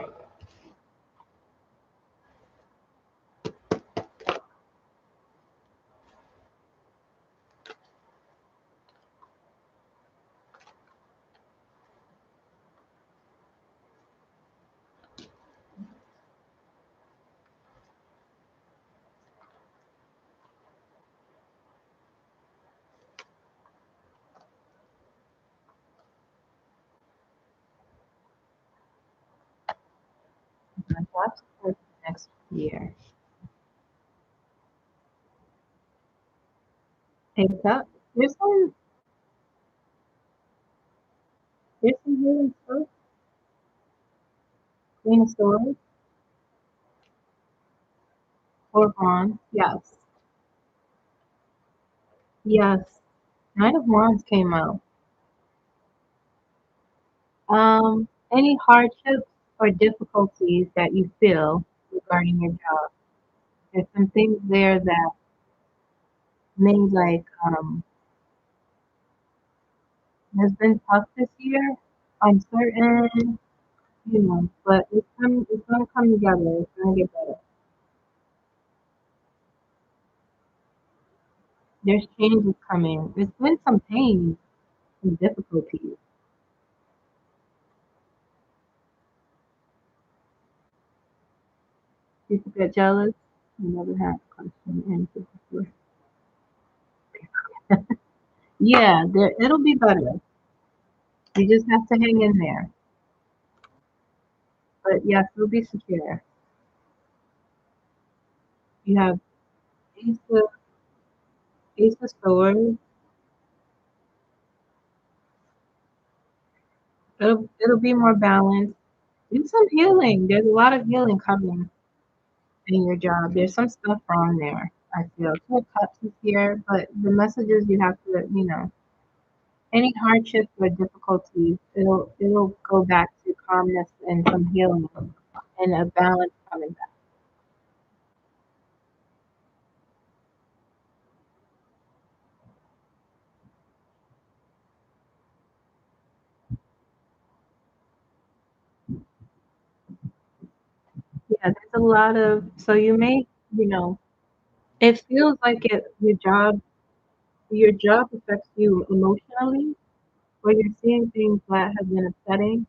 My job secure for the next year. Heads up. There's some healing stuff. Queen of Swords. Or Wands. Yes. Yes. Knight of Wands came out. Any hardships or difficulties that you feel regarding your job? There's some things there that may like has been tough this year, uncertain, but it's gonna come together. It's gonna get better. There's changes coming. There's been some pain and difficulties. People get jealous. I never had a question answered before. Yeah, it'll be better. You just have to hang in there. But yes, it'll be secure. You have Ace of, Ace of Swords. It'll be more balanced. Do some healing. There's a lot of healing coming in your job. There's some stuff wrong there. I feel Two of Cups is here, but the messages you have to, any hardships or difficulties, it'll go back to calmness and some healing and a balance coming back. Yeah, there's a lot of so you may, you know, it feels like your job affects you emotionally, or you're seeing things that have been upsetting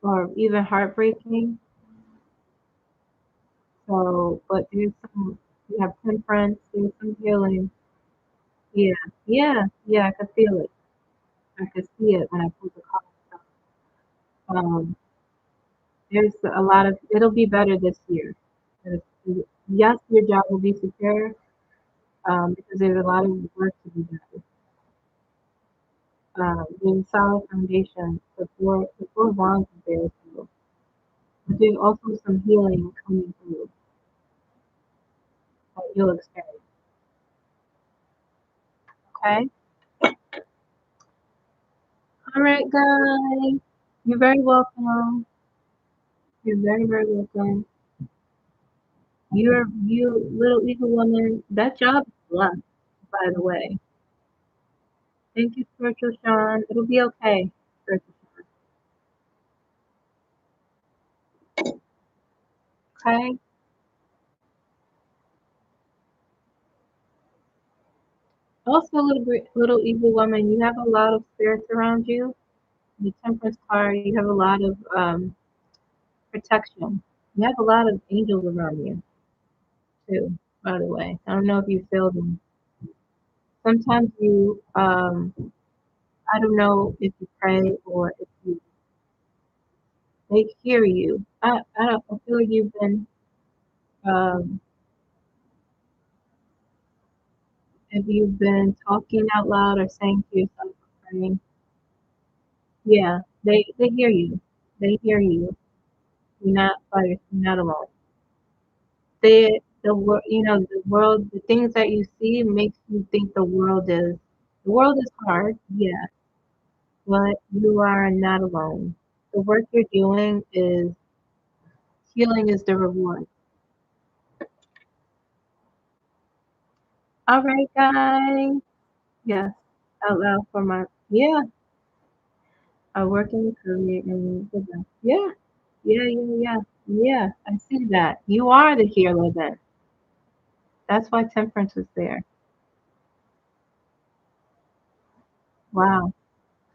or even heartbreaking. So, but you have temperance, there's some healing. Yeah, yeah, yeah, I could feel it. I could see it when I pulled the card. Um, there's a lot of, it'll be better this year. Yes, your job will be secure, because there's a lot of work to be done. There's a solid foundation. The four wands is there too. But there's also some healing coming through that you'll experience. Okay? All right, guys. You're very welcome. You're very, very welcome. You little eagle woman. That job is blessed, by the way. Thank you, Spiritual Sean. It'll be okay, Spiritual Sean. Okay? Also, little evil woman, you have a lot of spirits around you. The Temperance card, you have a lot of protection. You have a lot of angels around you, too, by the way. I don't know if you feel them. Sometimes I don't know if you pray or if they hear you. I feel like you've been, um, if you've been talking out loud or saying to yourself or praying. Yeah, they hear you. They hear you. You're not alone. The world, the things that you see makes you think the world is hard, yeah, but you are not alone. The work you're doing is healing is the reward. All right, guys. Yes, out loud for my yeah. I work in the career and yeah, yeah, yeah, yeah, yeah. I see that. You are the healer then. That's why temperance is there. Wow,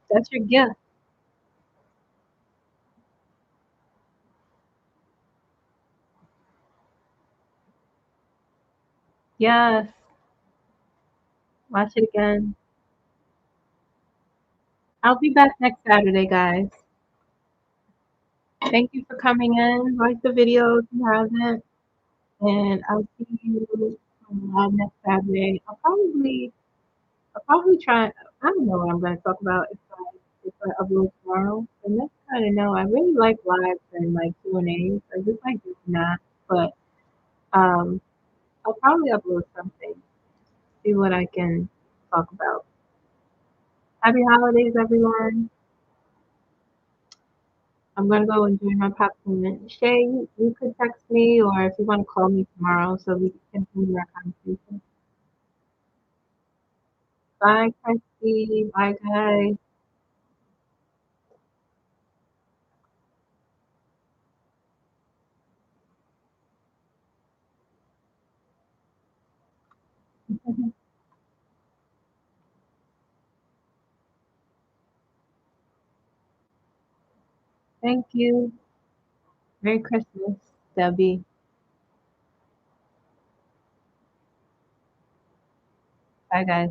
that's your gift. Yes. Watch it again. I'll be back next Saturday, guys. Thank you for coming in. Like the video if you haven't. And I'll see you next Saturday. I'll probably try. I don't know what I'm going to talk about if I upload tomorrow. And that's kind of know. I really like lives and like Q&As. I just like doing that. But um, I'll probably upload something. See what I can talk about. Happy holidays, everyone. I'm gonna go enjoy my popcorn. Shay, you could text me, or if you want to call me tomorrow so we can continue our conversation. Bye, Christy. Bye, guys. Thank you. Merry Christmas, Debbie. Bye, guys.